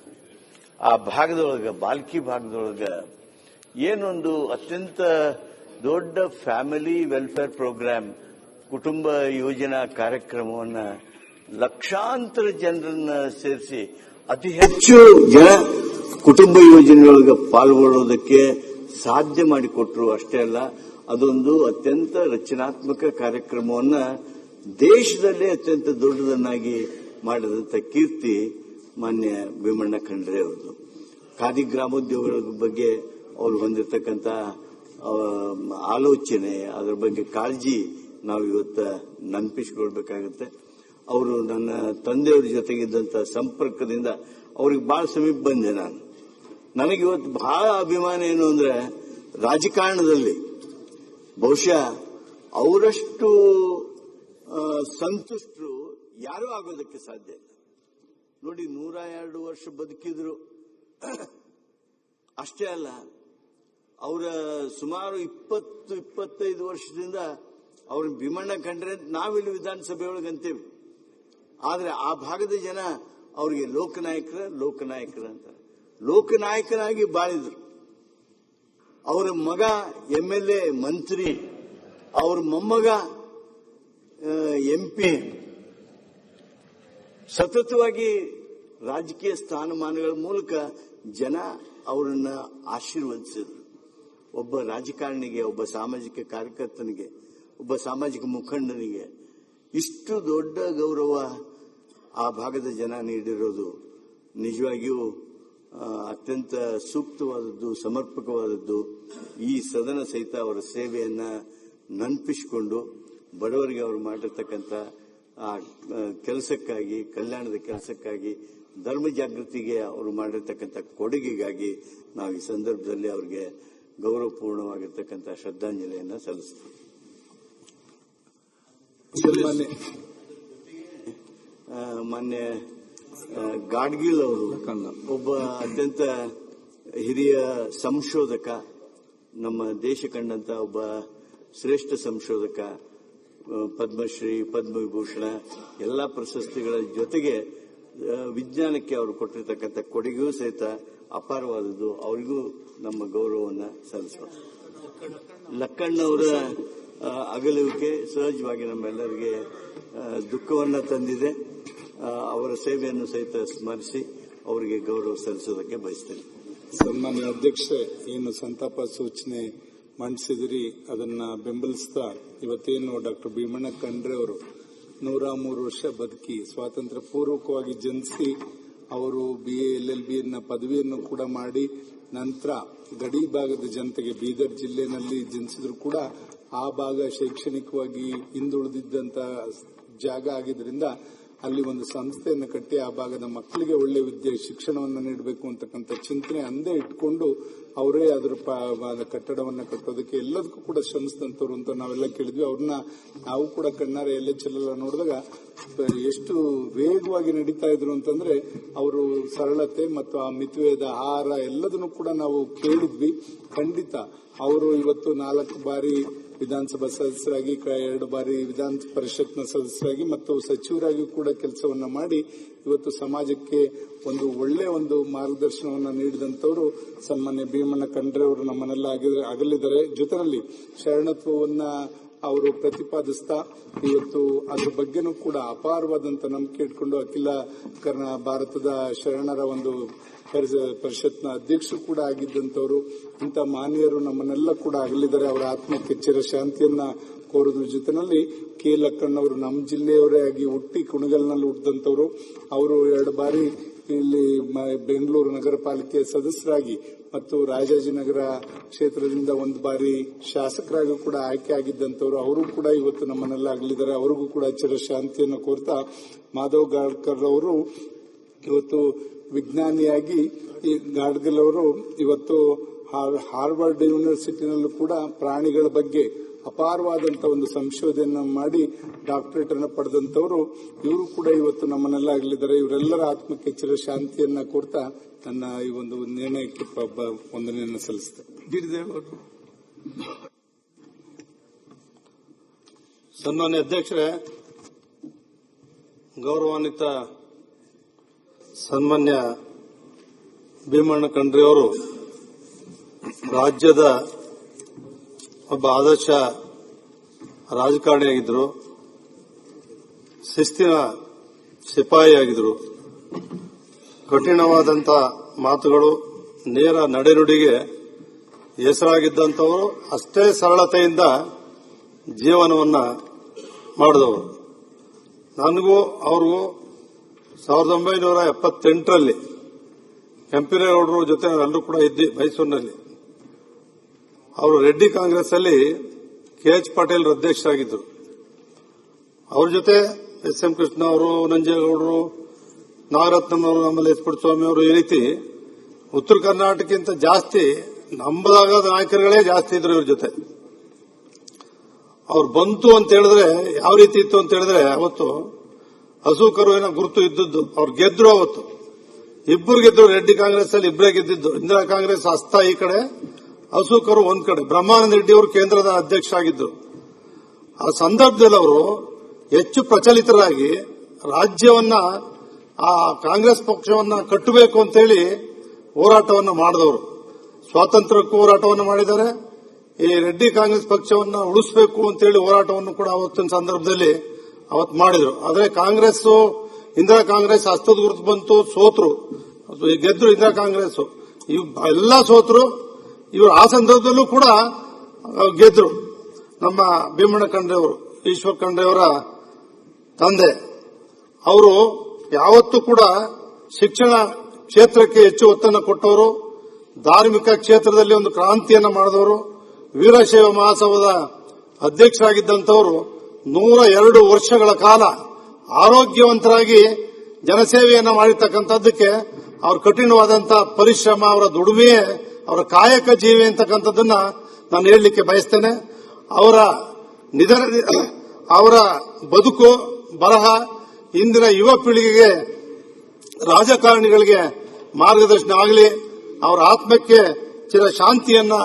ಆ ಭಾಗದೊಳಗೆ, ಬಾಲ್ಕಿ ಭಾಗದೊಳಗೆ ಏನೊಂದು ಅತ್ಯಂತ ದೊಡ್ಡ ಫ್ಯಾಮಿಲಿ ವೆಲ್ಫೇರ್ ಪ್ರೋಗ್ರಾಮ್, ಕುಟುಂಬ ಯೋಜನಾ ಕಾರ್ಯಕ್ರಮವನ್ನು ಲಕ್ಷಾಂತರ ಜನರನ್ನ ಸೇರಿಸಿ ಅತಿ ಹೆಚ್ಚು ಜನ ಕುಟುಂಬ ಯೋಜನೆಯೊಳಗೆ ಪಾಲ್ಗೊಳ್ಳೋದಕ್ಕೆ ಸಾಧ್ಯ ಮಾಡಿಕೊಟ್ರು. ಅಷ್ಟೇ ಅಲ್ಲ, ಅದೊಂದು ಅತ್ಯಂತ ರಚನಾತ್ಮಕ ಕಾರ್ಯಕ್ರಮವನ್ನ ದೇಶದಲ್ಲೇ ಅತ್ಯಂತ ದೊಡ್ಡದನ್ನಾಗಿ ಮಾಡಿದಂಥ ಕೀರ್ತಿ ಮಾನ್ಯ ಭೀಮಣ್ಣ ಖಂಡ್ರೆ ಅವರದು. ಖಾದಿ ಗ್ರಾಮೋದ್ಯೋಗಗಳ ಬಗ್ಗೆ ಅವರು ಹೊಂದಿರತಕ್ಕಂಥ ಆಲೋಚನೆ, ಅದರ ಬಗ್ಗೆ ಕಾಳಜಿ ನಾವು ಇವತ್ತು ನೆನಪಿಸಿಕೊಳ್ಬೇಕಾಗುತ್ತೆ. ಅವರು ನನ್ನ ತಂದೆಯವರ ಜೊತೆಗಿದ್ದಂತ ಸಂಪರ್ಕದಿಂದ ಅವ್ರಿಗೆ ಬಹಳ ಸಮೀಪ ಬಂದೆ ನಾನು. ನನಗಿವತ್ತು ಬಹಳ ಅಭಿಮಾನ ಏನು ಅಂದ್ರೆ, ರಾಜಕಾರಣದಲ್ಲಿ ಬಹುಶಃ ಅವರಷ್ಟು ಸಂತುಷ್ಟರು ಯಾರೂ ಆಗೋದಕ್ಕೆ ಸಾಧ್ಯ ಇಲ್ಲ. ನೋಡಿ, 102 ವರ್ಷ ಬದುಕಿದ್ರು. ಅಷ್ಟೇ ಅಲ್ಲ, ಅವರ ಸುಮಾರು 20-25 ವರ್ಷದಿಂದ ಅವ್ರ ಭೀಮಣ್ಣ ಕಂಡ್ರೆ ನಾವಿಲ್ಲಿ ವಿಧಾನಸಭೆಯೊಳಗೆ ಅಂತೀವಿ. ಆದ್ರೆ ಆ ಭಾಗದ ಜನ ಅವರಿಗೆ ಲೋಕನಾಯಕರ ಅಂತ ಲೋಕನಾಯಕನಾಗಿ ಬಾಳಿದ್ರು. ಅವರ ಮಗ MLA ಮಂತ್ರಿ, ಅವ್ರ ಮೊಮ್ಮಗ MP, ಸತತವಾಗಿ ರಾಜಕೀಯ ಸ್ಥಾನಮಾನಗಳ ಮೂಲಕ ಜನ ಅವರನ್ನ ಆಶೀರ್ವದಿಸಿದ್ರು. ಒಬ್ಬ ರಾಜಕಾರಣಿಗೆ, ಒಬ್ಬ ಸಾಮಾಜಿಕ ಕಾರ್ಯಕರ್ತನಿಗೆ, ಒಬ್ಬ ಸಾಮಾಜಿಕ ಮುಖಂಡನಿಗೆ ಇಷ್ಟು ದೊಡ್ಡ ಗೌರವ ಆ ಭಾಗದ ಜನ ನೀಡಿರೋದು ನಿಜವಾಗಿಯೂ ಅತ್ಯಂತ ಸೂಕ್ತವಾದದ್ದು, ಸಮರ್ಪಕವಾದದ್ದು. ಈ ಸದನ ಸಹಿತ ಅವರ ಸೇವೆಯನ್ನ ನೆನಪಿಸಿಕೊಂಡು ಬಡವರಿಗೆ ಅವರು ಮಾಡಿರ್ತಕ್ಕಂಥ ಆ ಕೆಲಸಕ್ಕಾಗಿ, ಕಲ್ಯಾಣದ ಕೆಲಸಕ್ಕಾಗಿ, ಧರ್ಮ ಜಾಗೃತಿಗೆ ಅವರು ಮಾಡಿರ್ತಕ್ಕಂಥ ಕೊಡುಗೆಗಾಗಿ ನಾವು ಈ ಸಂದರ್ಭದಲ್ಲಿ ಅವರಿಗೆ ಗೌರವಪೂರ್ಣವಾಗಿರ್ತಕ್ಕಂಥ ಶ್ರದ್ಧಾಂಜಲಿಯನ್ನು ಸಲ್ಲಿಸ್ತೀವಿ. ಮಾನ್ಯ ಗಾಡ್ಗಿಲ್ ಅವರು ಒಬ್ಬ ಅತ್ಯಂತ ಹಿರಿಯ ಸಂಶೋಧಕ, ನಮ್ಮ ದೇಶ ಕಂಡಂತ ಒಬ್ಬ ಶ್ರೇಷ್ಠ ಸಂಶೋಧಕ, ಪದ್ಮಶ್ರೀ, ಪದ್ಮವಿಭೂಷಣ ಎಲ್ಲಾ ಪ್ರಶಸ್ತಿಗಳ ಜೊತೆಗೆ ವಿಜ್ಞಾನಕ್ಕೆ ಅವರು ಕೊಟ್ಟಿರ್ತಕ್ಕಂಥ ಕೊಡುಗೆಯೂ ಸಹಿತ ಅಪಾರವಾದದ್ದು. ಅವರಿಗೂ ನಮ್ಮ ಗೌರವವನ್ನು ಸಲ್ಲಿಸೋಣ. ಲಕ್ಕಣ್ಣವರ ಅಗಲುವಿಕೆ ಸಹಜವಾಗಿ ನಮ್ಮೆಲ್ಲರಿಗೆ ದುಃಖವನ್ನ ತಂದಿದೆ. ಅವರ ಸೇವೆಯನ್ನು ಸಹಿತ ಸ್ಮರಿಸಿ ಅವರಿಗೆ ಗೌರವ ಸಲ್ಲಿಸೋದಕ್ಕೆ ಬಯಸ್ತೇನೆ. ಸನ್ಮಾನ್ಯ ಅಧ್ಯಕ್ಷರೇ, ಏನು ಸಂತಾಪ ಸೂಚನೆ ಮಂಡಿಸಿದಿರಿ ಅದನ್ನ ಬೆಂಬಲಿಸ್ತಾ ಇವತ್ತೇನು ಡಾಕ್ಟರ್ ಭೀಮಣ್ಣ ಖಂಡ್ರೆ ಅವರು 103 ವರ್ಷ ಬದುಕಿ ಸ್ವಾತಂತ್ರ್ಯ ಪೂರ್ವಕವಾಗಿ ಜನಿಸಿ ಅವರು BA LLB ಪದವಿಯನ್ನು ಕೂಡ ಮಾಡಿ ನಂತರ ಗಡಿ ಭಾಗದ ಜನತೆಗೆ ಬೀದರ್ ಜಿಲ್ಲೆನಲ್ಲಿ ಜನಿಸಿದ್ರು ಕೂಡ ಆ ಭಾಗ ಶೈಕ್ಷಣಿಕವಾಗಿ ಹಿಂದುಳಿದಿದ್ದಂತ ಜಾಗ ಆಗಿದ್ರಿಂದ ಅಲ್ಲಿ ಒಂದು ಸಂಸ್ಥೆಯನ್ನು ಕಟ್ಟಿ ಆ ಭಾಗದ ಮಕ್ಕಳಿಗೆ ಒಳ್ಳೆ ಶಿಕ್ಷಣವನ್ನು ನೀಡಬೇಕು ಅಂತಕ್ಕಂಥ ಚಿಂತನೆ ಅಂದೇ ಇಟ್ಕೊಂಡು ಅವರೇ ಅದರ ಕಟ್ಟಡವನ್ನು ಕಟ್ಟೋದಕ್ಕೆ ಎಲ್ಲದಕ್ಕೂ ಕೂಡ ಶ್ರಮಿಸಿದಂತವ್ರು ಅಂತ ನಾವೆಲ್ಲ ಕೇಳಿದ್ವಿ. ಅವ್ರನ್ನ ನಾವು ಕೂಡ ಕಣ್ಣಾರೆ LHL ನೋಡಿದಾಗ ಎಷ್ಟು ವೇಗವಾಗಿ ನಡೀತಾ ಇದ್ರು ಅಂತಂದ್ರೆ ಅವರು ಸರಳತೆ ಮತ್ತು ಆ ಮಿತವ್ಯಯದ ಆಹಾರ ಎಲ್ಲದನ್ನು ಕೂಡ ನಾವು ಕೇಳಿದ್ವಿ. ಖಂಡಿತ ಅವರು ಇವತ್ತು 4 ಬಾರಿ ವಿಧಾನಸಭಾ ಸದಸ್ಯರಾಗಿ, 2 ಬಾರಿ ವಿಧಾನ ಪರಿಷತ್ನ ಸದಸ್ಯರಾಗಿ ಮತ್ತು ಸಚಿವರಾಗಿ ಕೂಡ ಕೆಲಸವನ್ನ ಮಾಡಿ ಇವತ್ತು ಸಮಾಜಕ್ಕೆ ಒಂದು ಒಳ್ಳೆ ಮಾರ್ಗದರ್ಶನವನ್ನ ನೀಡಿದಂತವರು ಸನ್ಮಾನ್ಯ ಭೀಮಣ್ಣ ಖಂಡ್ರೆ ಅವರು ನಮ್ಮನ್ನೆಲ್ಲ ಅಗಲಿದ್ದಾರೆ. ಜೊತೆಯಲ್ಲಿ ಶರಣತ್ವವನ್ನ ಅವರು ಪ್ರತಿಪಾದಿಸ್ತಾ ಇವತ್ತು ಅದ್ರ ಬಗ್ಗೆನೂ ಕೂಡ ಅಪಾರವಾದಂತ ನಂಬಿಕೆ ಇಟ್ಕೊಂಡು ಅಖಿಲ ಭಾರತದ ಶರಣರ ಪರಿಷತ್ನ ಅಧ್ಯಕ್ಷರು ಕೂಡ ಆಗಿದ್ದಂತವರು. ಇಂಥ ಮಾನ್ಯರು ನಮ್ಮನ್ನೆಲ್ಲ ಕೂಡ ಅಗಲಿದ್ದಾರೆ. ಅವರ ಆತ್ಮಕ್ಕೆ ಚಿರ ಶಾಂತಿಯನ್ನ ಕೋರೋದ್ರ ಜೊತೆಯಲ್ಲಿ ಕೆ ಲಕ್ಕಣ್ಣವರು ನಮ್ಮ ಜಿಲ್ಲೆಯವರೇ ಆಗಿ ಹುಟ್ಟಿ ಕುಣಗಲ್ನಲ್ಲಿ ಹುಟ್ಟಿದಂತವರು. ಅವರು 2 ಬಾರಿ ಇಲ್ಲಿ ಬೆಂಗಳೂರು ನಗರ ಪಾಲಿಕೆ ಸದಸ್ಯರಾಗಿ ಮತ್ತು ರಾಜಾಜಿನಗರ ಕ್ಷೇತ್ರದಿಂದ 1 ಬಾರಿ ಶಾಸಕರಾಗಿ ಕೂಡ ಆಯ್ಕೆ ಆಗಿದ್ದಂತವರು. ಅವರು ಕೂಡ ಇವತ್ತು ನಮ್ಮನ್ನೆಲ್ಲ ಅಗಲಿದ್ದಾರೆ. ಅವರಿಗೂ ಕೂಡ ಚಿರ ಶಾಂತಿಯನ್ನು ಕೋರ್ತಾ ಮಾಧವ್ ಗಾಡ್ಕರ್ ಅವರು ಇವತ್ತು ವಿಜ್ಞಾನಿಯಾಗಿ, ಈ ಗಾಡ್ಗಿಲ್ ಅವರು ಇವತ್ತು ಹಾರ್ವರ್ಡ್ ಯೂನಿವರ್ಸಿಟಿನಲ್ಲೂ ಕೂಡ ಪ್ರಾಣಿಗಳ ಬಗ್ಗೆ ಅಪಾರವಾದಂತ ಒಂದು ಸಂಶೋಧನೆ ಮಾಡಿ ಡಾಕ್ಟರೇಟ್ ಅನ್ನು ಪಡೆದಂತವರು. ಇವರು ಕೂಡ ಇವತ್ತು ನಮ್ಮನ್ನೆಲ್ಲ ಆಗಲಿದ್ದಾರೆ. ಇವರೆಲ್ಲರ ಆತ್ಮಕ್ಕೆ ಚಿರ ಶಾಂತಿಯನ್ನ ಕೋರ್ತಾ ನನ್ನ ಈ ಒಂದು ನಿರ್ಣಯಕ್ಕೆ ವಂದನೆಯನ್ನು ಸಲ್ಲಿಸುತ್ತೇನೆ. ಗಿರಿದೇವ್ ಅವರು. ಸನ್ಮಾನ್ಯ ಅಧ್ಯಕ್ಷರೇ, ಗೌರವಾನ್ವಿತ ಸನ್ಮಾನ್ಯ ಭೀಮಣ್ಣ ಖಂಡ್ರೆ ಅವರು ರಾಜ್ಯದ ಒಬ್ಬ ಆದರ್ಶ ರಾಜಕಾರಣಿಯಾಗಿದ್ದರು, ಶಿಸ್ತಿನ ಸಿಪಾಯಿಯಾಗಿದ್ದರು. ಕಠಿಣವಾದಂಥ ಮಾತುಗಳು, ನೇರ ನಡೆನುಡಿಗೆ ಹೆಸರಾಗಿದ್ದಂಥವರು. ಅಷ್ಟೇ ಸರಳತೆಯಿಂದ ಜೀವನವನ್ನು ಮಾಡಿದವರು. ನನಗೂ ಅವ್ರಿಗೂ 1978ರಲ್ಲಿ ಕೆಂಪೇಗೌಡರ ಜೊತೆ ನಾವೆಲ್ಲರೂ ಕೂಡ ಇದ್ವಿ ಮೈಸೂರಿನಲ್ಲಿ. ಅವರು ರೆಡ್ಡಿ ಕಾಂಗ್ರೆಸ್ ಅಲ್ಲಿ KH ಪಾಟೀಲ್ ಅಧ್ಯಕ್ಷರಾಗಿದ್ದರು. ಅವ್ರ ಜೊತೆ SM ಕೃಷ್ಣ ಅವರು, ನಂಜೇಗೌಡರು, ನಾಗರತ್ನವರು, ನಮ್ಮಲ್ಲಿ S ಪುಟ್ಟಸ್ವಾಮಿ ಅವರು, ಈ ರೀತಿ ಉತ್ತರ ಕರ್ನಾಟಕಕ್ಕಿಂತ ಜಾಸ್ತಿ ನಂಬಲಾಗದ ನಾಯಕರುಗಳೇ ಜಾಸ್ತಿ ಇದ್ರು ಇವ್ರ ಜೊತೆ. ಅವ್ರು ಬಂತು ಅಂತ ಹೇಳಿದ್ರೆ ಯಾವ ರೀತಿ ಇತ್ತು ಅಂತ ಹೇಳಿದ್ರೆ, ಅವತ್ತು ಹಸು ಕರುವಿನ ಗುರುತು ಇದ್ದದ್ದು. ಅವ್ರು ಗೆದ್ರು, ಅವತ್ತು ಇಬ್ಬರು ಗೆದ್ರು. ರೆಡ್ಡಿ ಕಾಂಗ್ರೆಸ್ ಅಲ್ಲಿ ಇಬ್ಬರೇ ಗೆದ್ದಿದ್ದು. ಇಂದಿರಾ ಕಾಂಗ್ರೆಸ್ ಹಸ್ತ ಈ ಕಡೆ, ಹಸು ಕರು ಒಂದ್ ಕಡೆ. ಬ್ರಹ್ಮಾನಂದ ರೆಡ್ಡಿ ಅವರು ಕೇಂದ್ರದ ಅಧ್ಯಕ್ಷ ಆಗಿದ್ರು. ಆ ಸಂದರ್ಭದಲ್ಲಿ ಅವರು ಹೆಚ್ಚು ಪ್ರಚಲಿತರಾಗಿ ರಾಜ್ಯವನ್ನ, ಆ ಕಾಂಗ್ರೆಸ್ ಪಕ್ಷವನ್ನ ಕಟ್ಟಬೇಕು ಅಂತೇಳಿ ಹೋರಾಟವನ್ನು ಮಾಡಿದವರು. ಸ್ವಾತಂತ್ರ್ಯಕ್ಕೂ ಹೋರಾಟವನ್ನು ಮಾಡಿದ್ದಾರೆ. ಈ ರೆಡ್ಡಿ ಕಾಂಗ್ರೆಸ್ ಪಕ್ಷವನ್ನ ಉಳಿಸಬೇಕು ಅಂತೇಳಿ ಹೋರಾಟವನ್ನು ಕೂಡ ಅವತ್ತಿನ ಸಂದರ್ಭದಲ್ಲಿ ಅವತ್ತು ಮಾಡಿದ್ರು. ಆದ್ರೆ ಕಾಂಗ್ರೆಸ್, ಇಂದಿರಾ ಕಾಂಗ್ರೆಸ್ ಹಸ್ತದ ಗುರುತು ಬಂತು, ಸೋತ್ರು. ಗೆದ್ರು ಇಂದಿರಾ ಕಾಂಗ್ರೆಸ್, ಎಲ್ಲ ಸೋತ್ರು. ಇವರು ಆ ಸಂದರ್ಭದಲ್ಲೂ ಕೂಡ ಗೆದ್ರು. ನಮ್ಮ ಭೀಮಣ್ಣ ಖಂಡ್ರೆ ಅವರು, ಈಶ್ವರ್ ಖಂಡ್ರೆ ಅವರ ತಂದೆ, ಅವರು ಯಾವತ್ತೂ ಕೂಡ ಶಿಕ್ಷಣ ಕ್ಷೇತ್ರಕ್ಕೆ ಹೆಚ್ಚು ಒತ್ತನ್ನು ಕೊಟ್ಟವರು. ಧಾರ್ಮಿಕ ಕ್ಷೇತ್ರದಲ್ಲಿ ಒಂದು ಕ್ರಾಂತಿಯನ್ನು ಮಾಡಿದವರು. ವೀರಶೈವ ಮಹಾಸಭಾದ ಅಧ್ಯಕ್ಷರಾಗಿದ್ದಂಥವರು 102 ವರ್ಷಗಳ ಕಾಲ ಆರೋಗ್ಯವಂತರಾಗಿ ಜನಸೇವೆಯನ್ನು ಮಾಡಿರ್ತಕ್ಕಂಥದ್ದಕ್ಕೆ ಅವ್ರ ಕಠಿಣವಾದಂತಹ ಪರಿಶ್ರಮ, ಅವರ ದುಡಿಮೆಯೇ ಅವರ ಕಾಯಕ ಜೀವಿ ಅಂತಕ್ಕಂಥದ್ದನ್ನ ನಾನು ಹೇಳಲಿಕ್ಕೆ ಬಯಸ್ತೇನೆ. ಅವರ ಬದುಕು ಬರಹ ಇಂದಿನ ಯುವ ಪೀಳಿಗೆಗೆ, ರಾಜಕಾರಣಿಗಳಿಗೆ ಮಾರ್ಗದರ್ಶನ ಆಗಲಿ. ಅವರ ಆತ್ಮಕ್ಕೆ ಚಿರ ಶಾಂತಿಯನ್ನ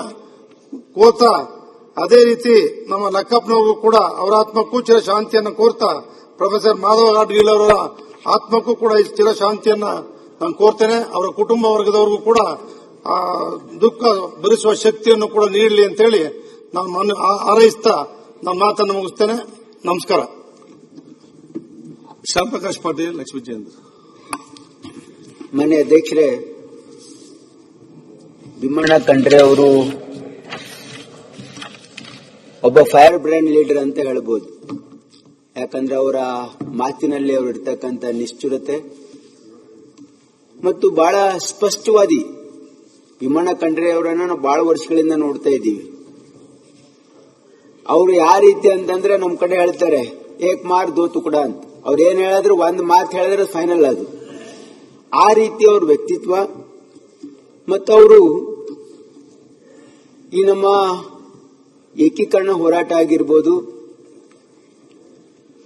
ಕೋರ್ತಾ, ಅದೇ ರೀತಿ ನಮ್ಮ ಲಕ್ಕಪ್ಪನವ್ರಿಗೂ ಕೂಡ ಅವರ ಆತ್ಮಕ್ಕೂ ಚಿರ ಶಾಂತಿಯನ್ನ ಕೋರ್ತಾ, ಪ್ರೊಫೆಸರ್ ಮಾಧವ ಗಾಡ್ಗೀಲ್ ಅವರ ಆತ್ಮಕ್ಕೂ ಕೂಡ ಚಿರ ಶಾಂತಿಯನ್ನ ನಾನು ಕೋರ್ತೇನೆ. ಅವರ ಕುಟುಂಬ ವರ್ಗದವರಿಗೂ ಕೂಡ ದುಃಖ ಭರಿಸುವ ಶಕ್ತಿಯನ್ನು ಕೂಡ ನೀಡಲಿ ಅಂತೇಳಿ ನಾನು ಹಾರೈಸ್ತಾ ನನ್ನ ಮಾತನ್ನು ಮುಗಿಸ್ತೇನೆ. ನಮಸ್ಕಾರ. ಶ್ಯಾಮ್ ಪ್ರಕಾಶ್ ಪಾಟೀಲ್, ಲಕ್ಷ್ಮೀ ಜಯಂದ್ರ. ಮಾನ್ಯ ಅಧ್ಯಕ್ಷರೇ, ಭೀಮಣ್ಣ ಖಂಡ್ರೆ ಅವರು ಒಬ್ಬ ಫೈರ್ ಬ್ರ್ಯಾಂಡ್ ಲೀಡರ್ ಅಂತ ಹೇಳ್ಬೋದು. ಯಾಕಂದ್ರೆ ಅವರ ಮಾತಿನಲ್ಲಿ ಅವರು ಇರ್ತಕ್ಕಂಥ ನಿಷ್ಠುರತೆ ಮತ್ತು ಬಹಳ ಸ್ಪಷ್ಟವಾದಿ. ಭೀಮಣ್ಣ ಖಂಡ್ರೆ ಅವರನ್ನು ನಾವು ಬಹಳ ವರ್ಷಗಳಿಂದ ನೋಡ್ತಾ ಇದ್ದೀವಿ. ಅವರು ಯಾವ ರೀತಿ ಅಂತಂದ್ರೆ ನಮ್ಮ ಕಡೆ ಹೇಳ್ತಾರೆ, ಏಕ್ ಮಾರ್ ದೋ ತುಕಡ ಅಂತ. ಅವ್ರು ಏನ್ ಹೇಳಿದ್ರು, ಒಂದು ಮಾತು ಹೇಳಿದ್ರೆ ಫೈನಲ್ ಅದು. ಆ ರೀತಿ ಅವ್ರ ವ್ಯಕ್ತಿತ್ವ ಮತ್ತು ಅವರು ಈ ನಮ್ಮ ಏಕೀಕರಣ ಹೋರಾಟ ಆಗಿರ್ಬೋದು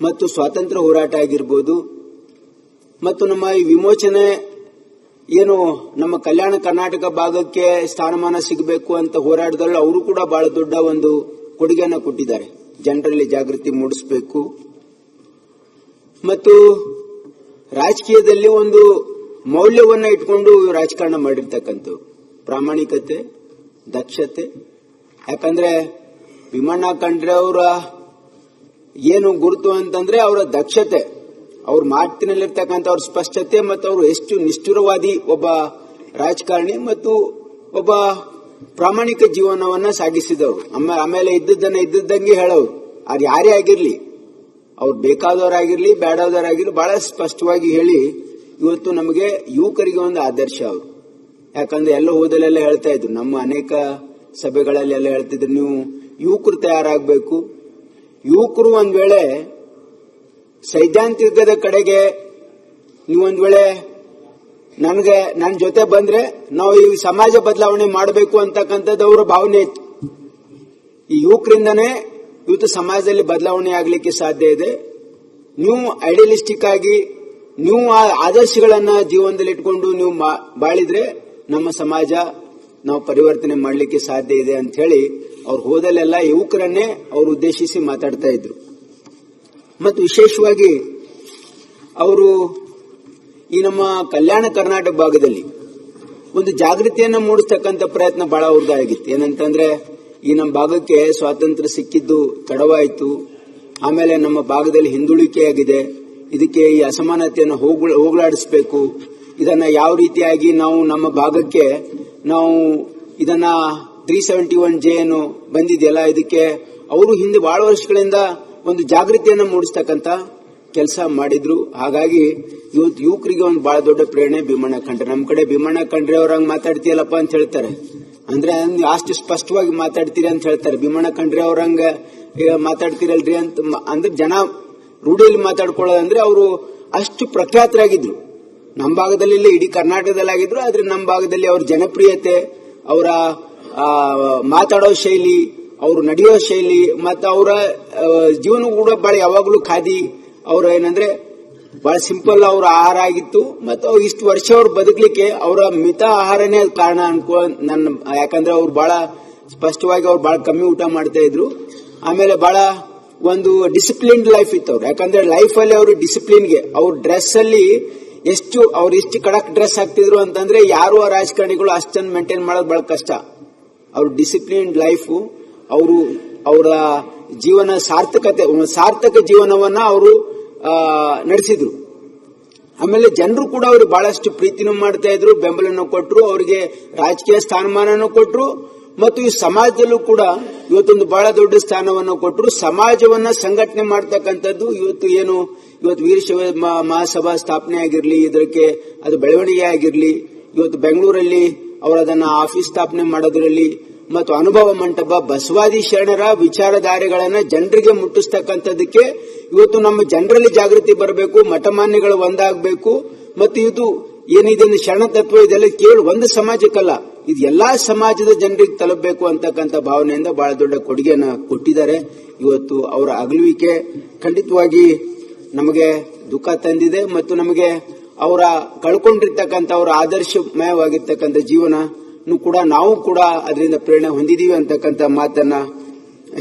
ಮತ್ತು ಸ್ವಾತಂತ್ರ್ಯ ಹೋರಾಟ ಆಗಿರ್ಬೋದು ಮತ್ತು ನಮ್ಮ ಈ ವಿಮೋಚನೆ ಏನು ನಮ್ಮ ಕಲ್ಯಾಣ ಕರ್ನಾಟಕ ಭಾಗಕ್ಕೆ ಸ್ಥಾನಮಾನ ಸಿಗಬೇಕು ಅಂತ ಹೋರಾಟದಲ್ಲಿ ಅವರು ಕೂಡ ಬಹಳ ದೊಡ್ಡ ಒಂದು ಕೊಡುಗೆಯನ್ನು ಕೊಟ್ಟಿದ್ದಾರೆ. ಜನರಲ್ಲಿ ಜಾಗೃತಿ ಮೂಡಿಸಬೇಕು ಮತ್ತು ರಾಜಕೀಯದಲ್ಲಿ ಒಂದು ಮೌಲ್ಯವನ್ನ ಇಟ್ಕೊಂಡು ರಾಜಕಾರಣ ಮಾಡಿರ್ತಕ್ಕಂಥವ್ರು. ಪ್ರಾಮಾಣಿಕತೆ, ದಕ್ಷತೆ. ಯಾಕಂದ್ರೆ ಭೀಮಣ್ಣ ಖಂಡ್ರೆ ಅವರ ಏನು ಗುರುತು ಅಂತಂದ್ರೆ ಅವರ ದಕ್ಷತೆ, ಅವ್ರ ಮಾತಿನಲ್ಲಿರ್ತಕ್ಕಂಥ ಅವ್ರ ಸ್ಪಷ್ಟತೆ ಮತ್ತು ಅವರು ಎಷ್ಟು ನಿಷ್ಠುರವಾದಿ ಒಬ್ಬ ರಾಜಕಾರಣಿ ಮತ್ತು ಒಬ್ಬ ಪ್ರಾಮಾಣಿಕ ಜೀವನವನ್ನ ಸಾಗಿಸಿದವರು. ಆಮೇಲೆ ಇದ್ದದ್ದನ್ನ ಇದ್ದದ್ದಂಗೆ ಹೇಳೋರು. ಅದು ಯಾರೇ ಆಗಿರ್ಲಿ, ಅವ್ರು ಬೇಕಾದವರಾಗಿರ್ಲಿ ಬೇಡದವರಾಗಿರ್ಲಿ ಬಹಳ ಸ್ಪಷ್ಟವಾಗಿ ಹೇಳಿ ಇವತ್ತು ನಮಗೆ ಯುವಕರಿಗೆ ಒಂದು ಆದರ್ಶ ಅವರು. ಯಾಕಂದ್ರೆ ಎಲ್ಲ ಹೋದಲ್ಲೆಲ್ಲ ಹೇಳ್ತಾ ಇದ್ರು, ನಮ್ಮ ಅನೇಕ ಸಭೆಗಳಲ್ಲಿ ಎಲ್ಲ ಹೇಳ್ತಿದ್ರು, ನೀವು ಯುವಕರು ತಯಾರಾಗಬೇಕು. ಯುವಕರು ಒಂದ್ ವೇಳೆ ಸೈದ್ಧಾಂತಿಕದ ಕಡೆಗೆ ನೀವೊಂದ್ ವೇಳೆ ನನ್ನ ಜೊತೆ ಬಂದ್ರೆ ನಾವು ಈ ಸಮಾಜ ಬದಲಾವಣೆ ಮಾಡಬೇಕು ಅಂತಕ್ಕಂಥದ್ದು ಅವರ ಭಾವನೆ ಇತ್ತು. ಈ ಯುವಕರಿಂದನೇ ಇವತ್ತು ಸಮಾಜದಲ್ಲಿ ಬದಲಾವಣೆ ಆಗಲಿಕ್ಕೆ ಸಾಧ್ಯ ಇದೆ. ನೀವು ಐಡಿಯಲಿಸ್ಟಿಕ್ ಆಗಿ ನೀವು ಆ ಆದರ್ಶಗಳನ್ನ ಜೀವನದಲ್ಲಿ ಇಟ್ಕೊಂಡು ನೀವು ಬಾಳಿದ್ರೆ ನಮ್ಮ ಸಮಾಜ ನಾವು ಪರಿವರ್ತನೆ ಮಾಡಲಿಕ್ಕೆ ಸಾಧ್ಯ ಇದೆ ಅಂತ ಹೇಳಿ ಅವ್ರು ಹೋದಲ್ಲೆಲ್ಲ ಯುವಕರನ್ನೇ ಅವರು ಉದ್ದೇಶಿಸಿ ಮಾತಾಡ್ತಾ ಇದ್ರು. ಮತ್ತು ವಿಶೇಷವಾಗಿ ಅವರು ಈ ನಮ್ಮ ಕಲ್ಯಾಣ ಕರ್ನಾಟಕ ಭಾಗದಲ್ಲಿ ಒಂದು ಜಾಗೃತಿಯನ್ನ ಮೂಡಿಸ್ತಕ್ಕಂಥ ಪ್ರಯತ್ನ ಬಹಳ ಅವ್ರದ್ದಾಗಿತ್ತು. ಏನಂತಂದ್ರೆ ಈ ನಮ್ಮ ಭಾಗಕ್ಕೆ ಸ್ವಾತಂತ್ರ್ಯ ಸಿಕ್ಕಿದ್ದು ತಡವಾಯಿತು, ಆಮೇಲೆ ನಮ್ಮ ಭಾಗದಲ್ಲಿ ಹಿಂದುಳಿಕೆಯಾಗಿದೆ, ಇದಕ್ಕೆ ಈ ಅಸಮಾನತೆಯನ್ನು ಹೋಗಲಾಡಿಸಬೇಕು, ಇದನ್ನ ಯಾವ ರೀತಿಯಾಗಿ ನಾವು ನಮ್ಮ ಭಾಗಕ್ಕೆ ನಾವು ಇದನ್ನ 371J ಏನು ಬಂದಿದೆಯಲ್ಲ ಇದಕ್ಕೆ ಅವರು ಹಿಂದೆ ಬಹಳ ವರ್ಷಗಳಿಂದ ಒಂದು ಜಾಗೃತಿಯನ್ನು ಮೂಡಿಸ್ತಕ್ಕಂಥ ಕೆಲಸ ಮಾಡಿದ್ರು. ಹಾಗಾಗಿ ಇವತ್ತು ಯುವಕರಿಗೆ ಒಂದು ಬಹಳ ದೊಡ್ಡ ಪ್ರೇರಣೆ ಭೀಮಣ್ಣ ಖಂಡ್ರೆ. ನಮ್ಮ ಕಡೆ ಭೀಮಣ್ಣ ಖಂಡ್ರೆ ಅವ್ರಂಗ್ ಮಾತಾಡ್ತೀಯಲ್ಲಪ್ಪ ಅಂತ ಹೇಳ್ತಾರೆ. ಅಂದ್ರೆ ಅಷ್ಟು ಸ್ಪಷ್ಟವಾಗಿ ಮಾತಾಡ್ತೀರಿ ಅಂತ ಹೇಳ್ತಾರೆ. ಭೀಮಣ್ಣ ಖಂಡ್ರೆ ಅವ್ರಂಗ ಮಾತಾಡ್ತೀರಲ್ರಿ ಅಂತ ಅಂದ್ರೆ ಜನ ರೂಢಿಯಲ್ಲಿ ಮಾತಾಡ್ಕೊಳ್ಳೋದಂದ್ರೆ ಅವರು ಅಷ್ಟು ಪ್ರಖ್ಯಾತರಾಗಿದ್ರು. ನಮ್ಮ ಭಾಗದಲ್ಲಿ ಇಡೀ ಕರ್ನಾಟಕದಲ್ಲಿ ಆಗಿದ್ರು. ಆದ್ರೆ ನಮ್ಮ ಭಾಗದಲ್ಲಿ ಅವ್ರ ಜನಪ್ರಿಯತೆ, ಅವರ ಮಾತಾಡೋ ಶೈಲಿ, ಅವರು ನಡೆಯೋ ಶೈಲಿ ಮತ್ತು ಅವರ ಜೀವನ ಕೂಡ ಬಹಳ ಯಾವಾಗಲೂ ಖಾದಿ. ಅವ್ರ ಏನಂದ್ರೆ ಬಹಳ ಸಿಂಪಲ್ ಅವ್ರ ಆಹಾರ ಆಗಿತ್ತು. ಮತ್ತು ಇಷ್ಟು ವರ್ಷ ಅವ್ರು ಬದುಕಲಿಕ್ಕೆ ಅವರ ಮಿತ ಆಹಾರನೇ ಕಾರಣ ಯಾಕಂದ್ರೆ ಅವ್ರು ಬಹಳ ಸ್ಪಷ್ಟವಾಗಿ ಅವ್ರು ಬಹಳ ಕಮ್ಮಿ ಊಟ ಮಾಡ್ತಾ ಇದ್ರು. ಆಮೇಲೆ ಬಹಳ ಒಂದು ಡಿಸಿಪ್ಲಿನ್ಡ್ ಲೈಫ್ ಇತ್ತು ಅವ್ರು. ಯಾಕಂದ್ರೆ ಲೈಫ್ ಅಲ್ಲಿ ಅವರು ಡಿಸಿಪ್ಲಿನ್ಗೆ ಅವ್ರ ಡ್ರೆಸ್ ಅಲ್ಲಿ ಅವ್ರು ಎಷ್ಟು ಕಡಕ್ ಡ್ರೆಸ್ ಹಾಕ್ತಿದ್ರು ಅಂತಂದ್ರೆ ಯಾರು ರಾಜಕಾರಣಿಗಳು ಅಷ್ಟನ್ನು ಮೇಂಟೈನ್ ಮಾಡೋದು ಬಹಳ ಕಷ್ಟ. ಅವ್ರ ಡಿಸಿಪ್ಲಿನ್ಡ್ ಲೈಫ್, ಅವರ ಜೀವನ ಸಾರ್ಥಕ ಜೀವನವನ್ನ ಅವರು ನಡೆಸಿದ್ರು. ಆಮೇಲೆ ಜನರು ಕೂಡ ಅವರು ಬಹಳಷ್ಟು ಪ್ರೀತಿನೂ ಮಾಡ್ತಾ ಇದ್ರು, ಬೆಂಬಲನೂ ಕೊಟ್ಟರು, ಅವರಿಗೆ ರಾಜಕೀಯ ಸ್ಥಾನಮಾನನೂ ಕೊಟ್ಟರು. ಮತ್ತು ಈ ಸಮಾಜದಲ್ಲೂ ಕೂಡ ಇವತ್ತೊಂದು ಬಹಳ ದೊಡ್ಡ ಸ್ಥಾನವನ್ನು ಕೊಟ್ಟರು. ಸಮಾಜವನ್ನ ಸಂಘಟನೆ ಮಾಡ್ತಕ್ಕಂಥದ್ದು ಇವತ್ತು ವೀರಶೈವ ಮಹಾಸಭಾ ಸ್ಥಾಪನೆ ಆಗಿರ್ಲಿ, ಇದಕ್ಕೆ ಅದು ಬೆಳವಣಿಗೆ ಆಗಿರ್ಲಿ, ಇವತ್ತು ಬೆಂಗಳೂರಲ್ಲಿ ಅವರದನ್ನ ಆಫೀಸ್ ಸ್ಥಾಪನೆ ಮಾಡೋದ್ರಲ್ಲಿ, ಮತ್ತು ಅನುಭವ ಮಂಟಪ, ಬಸವಾದಿ ಶರಣರ ವಿಚಾರಧಾರೆಗಳನ್ನ ಜನರಿಗೆ ಮುಟ್ಟಿಸ್ತಕ್ಕಂಥದ್ದಕ್ಕೆ ಇವತ್ತು ನಮ್ಮ ಜನರಲ್ಲಿ ಜಾಗೃತಿ ಬರಬೇಕು, ಮಠಮಾನ್ಯಗಳು ಒಂದಾಗಬೇಕು. ಮತ್ತು ಇದು ಏನಿದೆ ಶರಣ ತತ್ವ ಇದೆಲ್ಲ ಒಂದು ಸಮಾಜಕ್ಕಲ್ಲ, ಇದು ಎಲ್ಲಾ ಸಮಾಜದ ಜನರಿಗೆ ತಲುಪಬೇಕು ಅಂತಕ್ಕಂಥ ಭಾವನೆಯಿಂದ ಬಹಳ ದೊಡ್ಡ ಕೊಡುಗೆಯನ್ನು ಕೊಟ್ಟಿದ್ದಾರೆ. ಇವತ್ತು ಅವರ ಅಗಲುವಿಕೆ ಖಂಡಿತವಾಗಿ ನಮಗೆ ದುಃಖ ತಂದಿದೆ. ಮತ್ತು ನಮಗೆ ಅವರ ಕಳ್ಕೊಂಡಿರ್ತಕ್ಕಂಥ ಅವರ ಆದರ್ಶಮಯವಾಗಿರ್ತಕ್ಕಂಥ ಜೀವನ ಕೂಡ ನಾವು ಕೂಡ ಅದರಿಂದ ಪ್ರೇರಣೆ ಹೊಂದಿದೀವಿ ಅಂತಕ್ಕಂಥ ಮಾತನ್ನ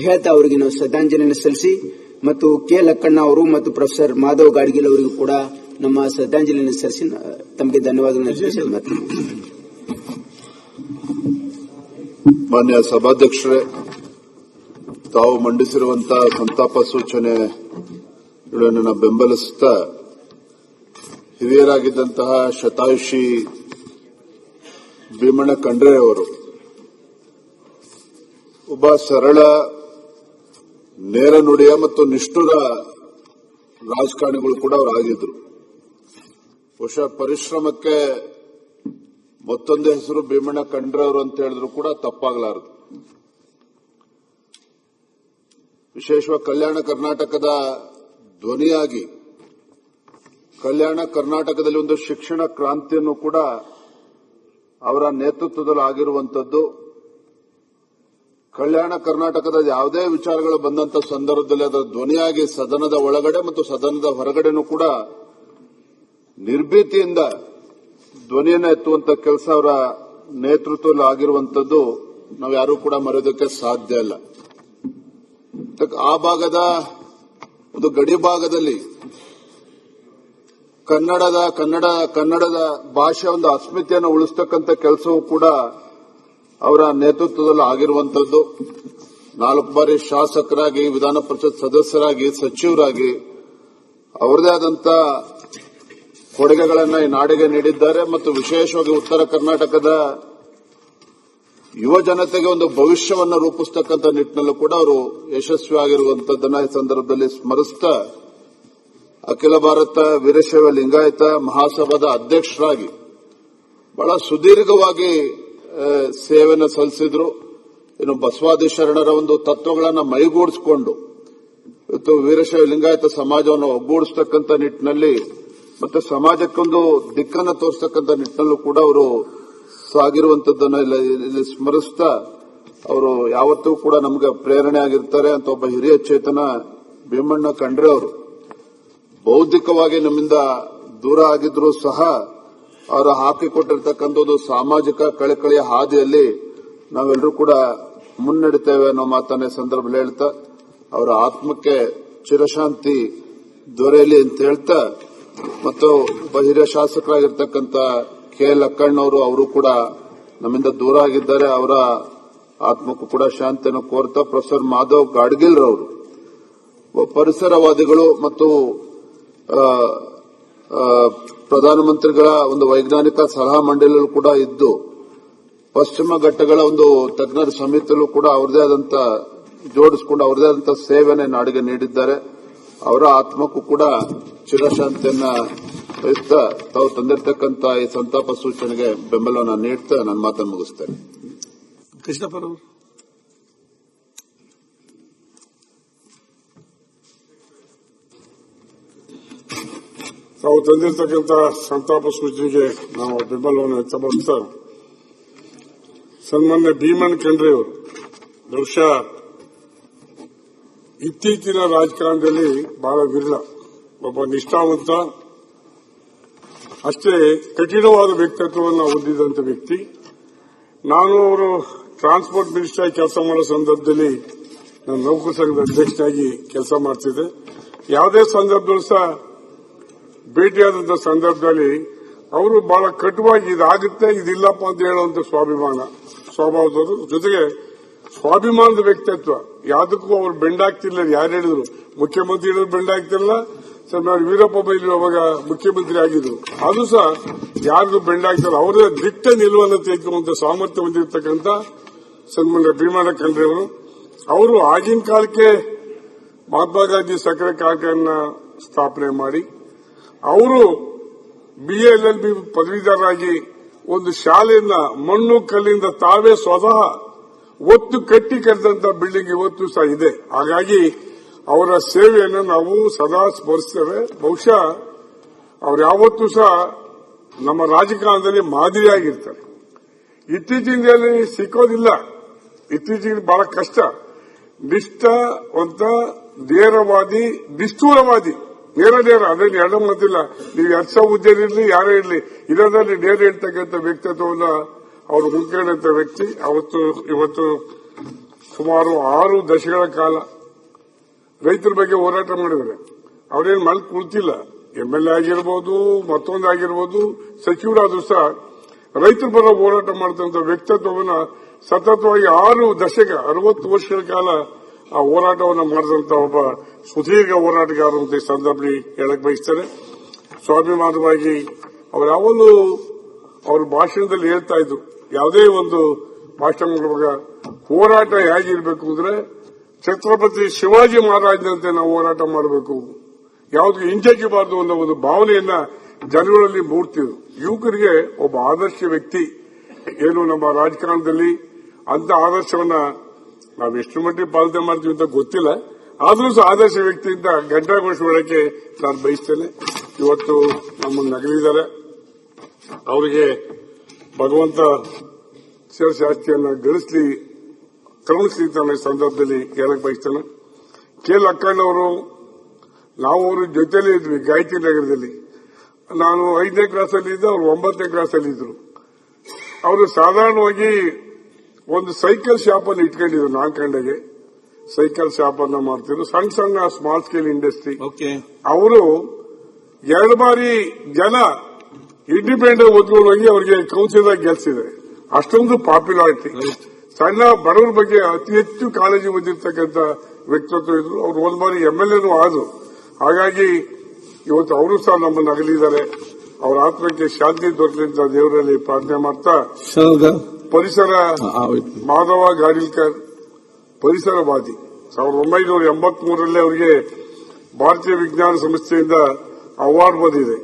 ಹೇಳ್ತಾ ಅವರಿಗೆ ನಾವು ಶ್ರದ್ಧಾಂಜಲಿಯನ್ನು ಸಲ್ಲಿಸಿ, ಮತ್ತು ಕೆ ಲಕ್ಕಣ್ಣ ಅವರು ಮತ್ತು ಪ್ರೊಫೆಸರ್ ಮಾಧವ್ ಗಾಡ್ಗಿಲ್ ಅವರಿಗೂ ಕೂಡ ನಮ್ಮ ಶ್ರದ್ಧಾಂಜಲಿಯನ್ನು ಸಲ್ಲಿಸಿ ತಮಗೆ ಧನ್ಯವಾದಗಳನ್ನು. ಮಾನ್ಯ ಸಭಾಧ್ಯಕ್ಷರೇ, ತಾವು ಮಂಡಿಸಿರುವಂತಹ ಸಂತಾಪ ಸೂಚನೆಗಳನ್ನು ಬೆಂಬಲಿಸುತ್ತಾ ಹಿರಿಯರಾಗಿದ್ದಂತಹ ಶತಾಯುಷಿ ಭೀಮಣ್ಣ ಖಂಡ್ರೆ ಅವರು ಒಬ್ಬ ಸರಳ, ನೇರ ನುಡಿಯ ಮತ್ತು ನಿಷ್ಠುರ ರಾಜಕಾರಣಿಗಳು ಕೂಡ ಅವರಾಗಿದ್ರು. ಬಹುಶಃ ಪರಿಶ್ರಮಕ್ಕೆ ಮತ್ತೊಂದು ಹೆಸರು ಭೀಮಣ್ಣ ಖಂಡ್ರೆ ಅವರು ಅಂತ ಹೇಳಿದ್ರು ಕೂಡ ತಪ್ಪಾಗಲಾರದು. ವಿಶೇಷವಾಗಿ ಕಲ್ಯಾಣ ಕರ್ನಾಟಕದ ಧ್ವನಿಯಾಗಿ ಕಲ್ಯಾಣ ಕರ್ನಾಟಕದಲ್ಲಿ ಒಂದು ಶಿಕ್ಷಣ ಕ್ರಾಂತಿಯನ್ನು ಕೂಡ ಅವರ ನೇತೃತ್ವದಲ್ಲಿ ಆಗಿರುವಂತದ್ದು. ಕಲ್ಯಾಣ ಕರ್ನಾಟಕದ ಯಾವುದೇ ವಿಚಾರಗಳು ಬಂದಂತ ಸಂದರ್ಭದಲ್ಲಿ ಅದರ ಧ್ವನಿಯಾಗಿ ಸದನದ ಒಳಗಡೆ ಮತ್ತು ಸದನದ ಹೊರಗಡೆನೂ ಕೂಡ ನಿರ್ಭೀತಿಯಿಂದ ಧ್ವನಿಯನ್ನು ಎತ್ತುವಂತ ಕೆಲಸ ಅವರ ನೇತೃತ್ವದಲ್ಲಿ ಆಗಿರುವಂತದ್ದು ನಾವು ಯಾರೂ ಕೂಡ ಮರೆಯೋದಕ್ಕೆ ಸಾಧ್ಯ ಇಲ್ಲ. ಆ ಭಾಗದ ಒಂದು ಗಡಿ ಭಾಗದಲ್ಲಿ ಕನ್ನಡದ ಭಾಷೆಯ ಒಂದು ಅಸ್ಮಿತೆಯನ್ನು ಉಳಿಸ್ತಕ್ಕಂಥ ಕೆಲಸವೂ ಕೂಡ ಅವರ ನೇತೃತ್ವದಲ್ಲಿ ಆಗಿರುವಂತದ್ದು. 4 ಬಾರಿ ಶಾಸಕರಾಗಿ, ವಿಧಾನ ಪರಿಷತ್ ಸದಸ್ಯರಾಗಿ, ಸಚಿವರಾಗಿ ಅವರದೇ ಆದಂತ ಕೊಡುಗೆಗಳನ್ನು ಈ ನಾಡಿಗೆ ನೀಡಿದ್ದಾರೆ. ಮತ್ತು ವಿಶೇಷವಾಗಿ ಉತ್ತರ ಕರ್ನಾಟಕದ ಯುವ ಜನತೆಗೆ ಒಂದು ಭವಿಷ್ಯವನ್ನು ರೂಪಿಸತಕ್ಕಂಥ ನಿಟ್ಟಿನಲ್ಲೂ ಕೂಡ ಅವರು ಯಶಸ್ವಿಯಾಗಿರುವಂತದ್ದನ್ನ ಈ ಸಂದರ್ಭದಲ್ಲಿ ಸ್ಮರಿಸ್ತಾ, ಅಖಿಲ ಭಾರತ ವೀರಶೈವ ಲಿಂಗಾಯತ ಮಹಾಸಭಾದ ಅಧ್ಯಕ್ಷರಾಗಿ ಬಹಳ ಸುದೀರ್ಘವಾಗಿ ಸೇವೆಯನ್ನು ಸಲ್ಲಿಸಿದ್ರು. ಇನ್ನು ಬಸವಾದಿ ಶರಣರ ಒಂದು ತತ್ವಗಳನ್ನು ಮೈಗೂಡಿಸಿಕೊಂಡು ಇವತ್ತು ವೀರಶೈವ ಲಿಂಗಾಯತ ಸಮಾಜವನ್ನು ಒಗ್ಗೂಡಿಸತಕ್ಕಂಥ ನಿಟ್ಟಿನಲ್ಲಿ ಮತ್ತೆ ಸಮಾಜಕ್ಕೊಂದು ದಿಕ್ಕನ್ನು ತೋರಿಸತಕ್ಕಂಥ ನಿಟ್ಟಿನಲ್ಲೂ ಕೂಡ ಅವರು ಸಾಗಿರುವಂತದ್ದನ್ನು ಇಲ್ಲಿ ಸ್ಮರಿಸ್ತಾ, ಅವರು ಯಾವತ್ತೂ ಕೂಡ ನಮಗೆ ಪ್ರೇರಣೆ ಆಗಿರ್ತಾರೆ ಅಂತ ಒಬ್ಬ ಹಿರಿಯ ಚೇತನ ಭೀಮಣ್ಣ ಖಂಡ್ರೆ ಅವರು ಬೌದ್ಧಿಕವಾಗಿ ನಮ್ಮಿಂದ ದೂರ ಆಗಿದ್ರೂ ಸಹ ಅವರು ಹಾಕಿಕೊಟ್ಟಿರ್ತಕ್ಕಂಥ ಒಂದು ಸಾಮಾಜಿಕ ಕಳಕಳಿಯ ಹಾದಿಯಲ್ಲಿ ನಾವೆಲ್ಲರೂ ಕೂಡ ಮುನ್ನಡೆತೇವೆ ಅನ್ನೋ ಮಾತನ್ನ ಸಂದರ್ಭದಲ್ಲಿ ಹೇಳ್ತಾ, ಅವರ ಆತ್ಮಕ್ಕೆ ಚಿರಶಾಂತಿ ದೊರೆಯಲಿ ಅಂತ ಹೇಳ್ತಾ, ಮತ್ತು ಒಬ್ಬ ಹಿರಿಯ ಶಾಸಕರಾಗಿರ್ತಕ್ಕಂಥ ಕೆ ಲಕ್ಕಣ್ಣವರು ಅವರು ಕೂಡ ನಮ್ಮಿಂದ ದೂರ ಆಗಿದ್ದಾರೆ, ಅವರ ಆತ್ಮಕ್ಕೂ ಕೂಡ ಶಾಂತಿಯನ್ನು ಕೋರ್ತಾ, ಪ್ರೊಫೆಸರ್ ಮಾಧವ್ ಗಾಡ್ಗಿಲ್ ರವರು ಪರಿಸರವಾದಿಗಳು ಮತ್ತು ಪ್ರಧಾನಮಂತ್ರಿಗಳ ಒಂದು ವೈಜ್ಞಾನಿಕ ಸಲಹಾ ಮಂಡಳಿಯಲ್ಲೂ ಕೂಡ ಇದ್ದು ಪಶ್ಚಿಮ ಘಟ್ಟಗಳ ಒಂದು ತಜ್ಞರ ಸಮಿತಿಯಲ್ಲೂ ಕೂಡ ಅವರದೇ ಆದಂತ ಜೋಡಿಸಿಕೊಂಡು ಅವರದೇ ಆದಂತ ಸೇವೆಯನ್ನು ನಾಡಿಗೆ ನೀಡಿದ್ದಾರೆ. ಅವರ ಆತ್ಮಕ್ಕೂ ಕೂಡ ಚಿರಶಾಂತಿಯನ್ನ ಬಯಸ್ತಾ ತಾವು ತಂದಿರತಕ್ಕಂತ ಈ ಸಂತಾಪ ಸೂಚನೆಗೆ ಬೆಂಬಲವನ್ನು ನೀಡ್ತಾ ನನ್ನ ಮಾತನ್ನು ಮುಗಿಸ್ತೇನೆ. ಕೃಷ್ಣಪ್ಪನವರು ತಾವು ತಂದಿರತಕ್ಕಂಥ ಸಂತಾಪ ಸೂಚನೆಗೆ ನಾವು ಬೆಂಬಲವನ್ನು ವ್ಯಕ್ತಪಡಿಸ್ತಾ ಸನ್ಮಾನ್ಯ ಭೀಮಣ್ಣ ಖಂಡ್ರೆ ಅವರು ಬಹುಶಃ ಇತ್ತೀಚಿನ ರಾಜಕಾರಣದಲ್ಲಿ ಬಹಳ ವಿರಳ, ಒಬ್ಬ ನಿಷ್ಠಾವಂತ, ಅಷ್ಟೇ ಕಠಿಣವಾದ ವ್ಯಕ್ತಿತ್ವವನ್ನು ಹೊಂದಿದಂತ ವ್ಯಕ್ತಿ. ನಾನು ಅವರು ಟ್ರಾನ್ಸ್ಪೋರ್ಟ್ ಮಿನಿಸ್ಟರ್ ಆಗಿ ಕೆಲಸ ಮಾಡೋ ಸಂದರ್ಭದಲ್ಲಿ ನಾನು ನೌಕರ ಸಂಘದ ಅಧ್ಯಕ್ಷನಾಗಿ ಕೆಲಸ ಮಾಡ್ತಿದ್ದೆ. ಯಾವುದೇ ಸಂದರ್ಭದಲ್ಲೂ ಸಹ ಭೇಟಿಯಾದಂತ ಸಂದರ್ಭದಲ್ಲಿ ಅವರು ಬಹಳ ಕಟುವಾಗಿ ಇದಾಗುತ್ತೆ ಇದಿಲ್ಲಪ್ಪ ಅಂತ ಹೇಳುವಂತ ಸ್ವಭಾವದವರು, ಜೊತೆಗೆ ಸ್ವಾಭಿಮಾನದ ವ್ಯಕ್ತಿತ್ವ. ಯಾವುದಕ್ಕೂ ಅವರು ಬೆಂಡಾಗ್ತಿಲ್ಲ. ಯಾರು ಹೇಳಿದ್ರು ಮುಖ್ಯಮಂತ್ರಿ ಹೇಳಿದ್ರು ಬೆಂಡಾಗ್ತಿಲ್ಲ. ವೀರಪ್ಪ ಮೊಯ್ಲಿ ಅವಾಗ ಮುಖ್ಯಮಂತ್ರಿ ಆಗಿದ್ರು, ಅದು ಸಹ ಯಾರಿಗೂ ಬೆಂಡಾಗ್ತಿಲ್ಲ. ಅವರೇ ದಿಟ್ಟ ನಿಲುವನ್ನು ತೆಗೆದುಕೊಂಡ ಸಾಮರ್ಥ್ಯ ಹೊಂದಿರತಕ್ಕಂಥ ಸನ್ಮಾನ್ಯ ಭೀಮಣ್ಣ ಖಂಡ್ರೆ ಅವರು ಆಗಿನ ಕಾಲಕ್ಕೆ ಮಹಾತ್ಮ ಗಾಂಧಿ ಸಕ್ಕರೆ ಕಾರ್ಖಾನೆಯನ್ನ ಸ್ಥಾಪನೆ ಮಾಡಿ ಅವರು BA LLB ಪದವೀಧರರಾಗಿ ಒಂದು ಶಾಲೆಯನ್ನ ಮಣ್ಣು ಕಲ್ಲಿಂದ ತಾವೇ ಸ್ವತಃ ಒತ್ತು ಕಟ್ಟಿ ಕರೆದಂತ ಬಿಲ್ಡಿಂಗ್ ಇವತ್ತು ಸಹ ಇದೆ. ಹಾಗಾಗಿ ಅವರ ಸೇವೆಯನ್ನು ನಾವು ಸದಾ ಸ್ಮರಿಸ್ತೇವೆ. ಬಹುಶಃ ಅವರು ಯಾವತ್ತೂ ಸಹ ನಮ್ಮ ರಾಜಕಾರಣದಲ್ಲಿ ಮಾದರಿಯಾಗಿರ್ತಾರೆ. ಇತ್ತೀಚಿನ ದಿನದಲ್ಲಿ ಸಿಕ್ಕೋದಿಲ್ಲ, ಇತ್ತೀಚೆಗೆ ಬಹಳ ಕಷ್ಟ. ನಿಷ್ಠಾವಂತ, ನೇರವಾದಿ, ನಿಷ್ಠೂರವಾದಿ, ನೇರ ಅದರಲ್ಲಿ ಎರಡು ಮಾತಿಲ್ಲ. ನೀವು 2,000 ಹುದ್ದೆ ಇರಲಿ, ಯಾರೇ ಇರಲಿ, ಇದರಲ್ಲಿ ನೇರ ಇರ್ತಕ್ಕಂಥ ವ್ಯಕ್ತಿತ್ವವನ್ನು ಅವರು ಹುಡುಕಿದಂತ ವ್ಯಕ್ತಿ. ಇವತ್ತು ಸುಮಾರು 6 ದಶಕಗಳ ಕಾಲ ರೈತರ ಬಗ್ಗೆ ಹೋರಾಟ ಮಾಡಿದ್ದಾರೆ. ಅವರೇನು ಮಲ್ ಕುಳಿತಿಲ್ಲ. MLA ಆಗಿರ್ಬೋದು, ಮತ್ತೊಂದು ಆಗಿರ್ಬೋದು, ಸಚಿವರಾದ್ರೂ ಸಹ ರೈತರ ಪರ ಹೋರಾಟ ಮಾಡಿದಂತ ವ್ಯಕ್ತಿತ್ವವನ್ನು ಸತತವಾಗಿ 6 ದಶಕ 60 ವರ್ಷಗಳ ಕಾಲ ಆ ಹೋರಾಟವನ್ನು ಮಾಡಿದಂತ ಒಬ್ಬ ಸುದೀರ್ಘ ಹೋರಾಟಗಾರ ಅಂತ ಈ ಸಂದರ್ಭದಲ್ಲಿ ಹೇಳಕ್ ಬಯಸ್ತಾರೆ. ಸ್ವಾಭಿಮಾನವಾಗಿ ಅವರು ಯಾವಾಗಲೂ ಅವ್ರ ಭಾಷಣದಲ್ಲಿ ಹೇಳ್ತಾ ಇದ್ರು, ಯಾವುದೇ ಒಂದು ಭಾಷಣ ಮಾಡುವಾಗ ಹೋರಾಟ ಹೇಗಿರಬೇಕು ಅಂದ್ರೆ ಛತ್ರಪತಿ ಶಿವಾಜಿ ಮಹಾರಾಜನಂತೆ ನಾವು ಹೋರಾಟ ಮಾಡಬೇಕು, ಯಾವುದಕ್ಕೆ ಹಿಂಜರಿಸಬಾರದು ಅನ್ನೋ ಒಂದು ಭಾವನೆಯನ್ನ ಜನಗಳಲ್ಲಿ ಮೂಡ್ತಿದ್ರು. ಯುವಕರಿಗೆ ಒಬ್ಬ ಆದರ್ಶ ವ್ಯಕ್ತಿ ಏನು ನಮ್ಮ ರಾಜಕಾರಣದಲ್ಲಿ ಅಂತ ಆದರ್ಶವನ್ನ ನಾವು ಎಷ್ಟು ಮಟ್ಟಿಗೆ ಪಾಲನೆ ಮಾಡ್ತೀವಿ ಅಂತ ಗೊತ್ತಿಲ್ಲ. ಆದ್ರೂ ಸಹ ಆದರ್ಶ ವ್ಯಕ್ತಿಯಿಂದ ಘಂಟಾಘೋಷಕ್ಕೆ ನಾನು ಬಯಸ್ತೇನೆ. ಇವತ್ತು ನಮ್ಮನ್ನು ನಗಲಿದ್ದಾರೆ. ಅವರಿಗೆ ಭಗವಂತ ಶಿವಶಾಸ್ತ್ರಿಯನ್ನ ಕರುಣಿಸಲಿ ತನ್ನ ಸಂದರ್ಭದಲ್ಲಿ ಹೇಳಕ್ ಬಯಸ್ತೇನೆ. ಕೆ ಲಕ್ಕಣ್ಣವರು, ನಾವು ಅವ್ರ ಜೊತೆಲೇ ಇದ್ವಿ ಗಾಯತ್ರಿ ನಗರದಲ್ಲಿ. ನಾನು 5ನೇ ಕ್ಲಾಸಲ್ಲಿ ಇದ್ದೆ, ಅವರು 9ನೇ ಕ್ಲಾಸಲ್ಲಿ ಇದ್ರು. ಅವರು ಸಾಧಾರಣವಾಗಿ ಒಂದು ಸೈಕಲ್ ಶಾಪ್ ಅನ್ನು ಇಟ್ಕೊಂಡಿದ್ರು. ನಾಲ್ಕಂಡೆಗೆ ಸೈಕಲ್ ಶಾಪ್ ಅನ್ನ ಮಾಡ್ತಿದ್ರು, ಸಣ್ಣ ಸಣ್ಣ ಸ್ಮಾಲ್ ಸ್ಕೇಲ್ ಇಂಡಸ್ಟ್ರಿ. ಅವರು 2 ಬಾರಿ ಜನ ಇಂಡಿಪೆಂಡೆಂಟ್ ಓದ್ಕೊಂಡು ಹೋಗಿ ಅವರಿಗೆ ಕೌನ್ಸಿಲರ್ ಗೆಲ್ಸಿದ್ದಾರೆ. ಅಷ್ಟೊಂದು ಪಾಪ್ಯುಲಾರಿಟಿ. ಸಣ್ಣ ಬಡವರ ಬಗ್ಗೆ ಅತಿ ಹೆಚ್ಚು ಕಾಳಜಿ ಹೊಂದಿರತಕ್ಕಂಥ ವ್ಯಕ್ತಿತ್ವ ಇದ್ರು. ಅವರು 1 ಬಾರಿ MLAನೂ ಆದ್ರು. ಹಾಗಾಗಿ ಇವತ್ತು ಅವರು ಸಹ ನಮ್ಮನ್ನು ಅಗಲಿದ್ದಾರೆ. ಅವರ ಆತ್ಮಕ್ಕೆ ಶಾಂತಿ ದೊರಕಲಿಂದ ದೇವರಲ್ಲಿ ಪ್ರಾರ್ಥನೆ ಮಾಡ್ತಾ, ಪರಿಸರ ಮಾಧವ ಗಾಡಿಲ್ಕರ್ ಪರಿಸರವಾದಿ 1983ರಲ್ಲಿ ಅವರಿಗೆ ಭಾರತೀಯ ವಿಜ್ಞಾನ ಸಂಸ್ಥೆಯಿಂದ ಅವಾರ್ಡ್ ಬಂದಿದೆ.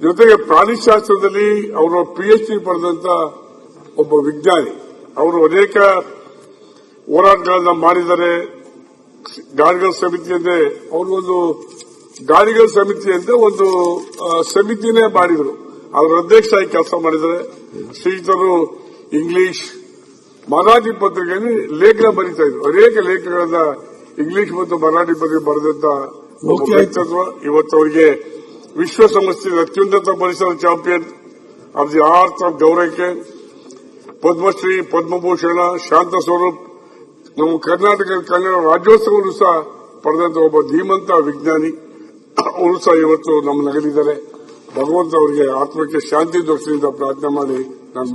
ಜೊತೆಗೆ ಪ್ರಾಣಿಶಾಸ್ತ್ರದಲ್ಲಿ ಅವರು PhD ಪಡೆದಂತ ಒಬ್ಬ ವಿಜ್ಞಾನಿ. ಅವರು ಅನೇಕ ಹೋರಾಟಗಳನ್ನ ಮಾಡಿದ್ದಾರೆ. ಗಾಡಿಗಳ ಸಮಿತಿ ಅಂದ್ರೆ ಅವ್ರಿಗೊಂದು ಗಾಡಿಗಳ ಸಮಿತಿ ಅಂತ ಒಂದು ಸಮಿತಿನೇ ಮಾಡಿದ್ರು. ಅದರ ಅಧ್ಯಕ್ಷರಾಗಿ ಕೆಲಸ ಮಾಡಿದ್ದಾರೆ. ಶ್ರೀಯುತರು ಇಂಗ್ಲಿಷ್, ಮರಾಠಿ ಪತ್ರಿಕೆಯಲ್ಲಿ ಲೇಖನ ಬರೀತಾ ಇದ್ರು. ಅನೇಕ ಲೇಖನಗಳನ್ನ ಇಂಗ್ಲಿಷ್ ಮತ್ತು ಮರಾಠಿ ಪತ್ರಿಕೆ ಬರೆದಂತ ವ್ಯಕ್ತಿತ್ವ. ಇವತ್ತು ಅವರಿಗೆ ವಿಶ್ವಸಂಸ್ಥೆಯ ಅತ್ಯುನ್ನತ ಪರಿಸರ champion of the earth of ಗೌರವಕ್ಕೆ ಪದ್ಮಶ್ರೀ, ಪದ್ಮಭೂಷಣ, ಶಾಂತ ಸ್ವರೂಪ್, ನಮ್ಮ ಕರ್ನಾಟಕ ಕನ್ನಡ ರಾಜ್ಯೋತ್ಸವವನ್ನು ಸಹ ಪಡೆದಂತ ಒಬ್ಬ ಧೀಮಂತ ವಿಜ್ಞಾನಿ. ಅವರು ಸಹ ಇವತ್ತು ನಮ್ಮ ನಗಲಿದ್ದಾರೆ. ಭಗವಂತ ಅವರಿಗೆ ಆತ್ಮಕ್ಕೆ ಶಾಂತಿ ದೊರಕಿಸಿದ ಪ್ರಾರ್ಥನೆ ಮಾಡಿ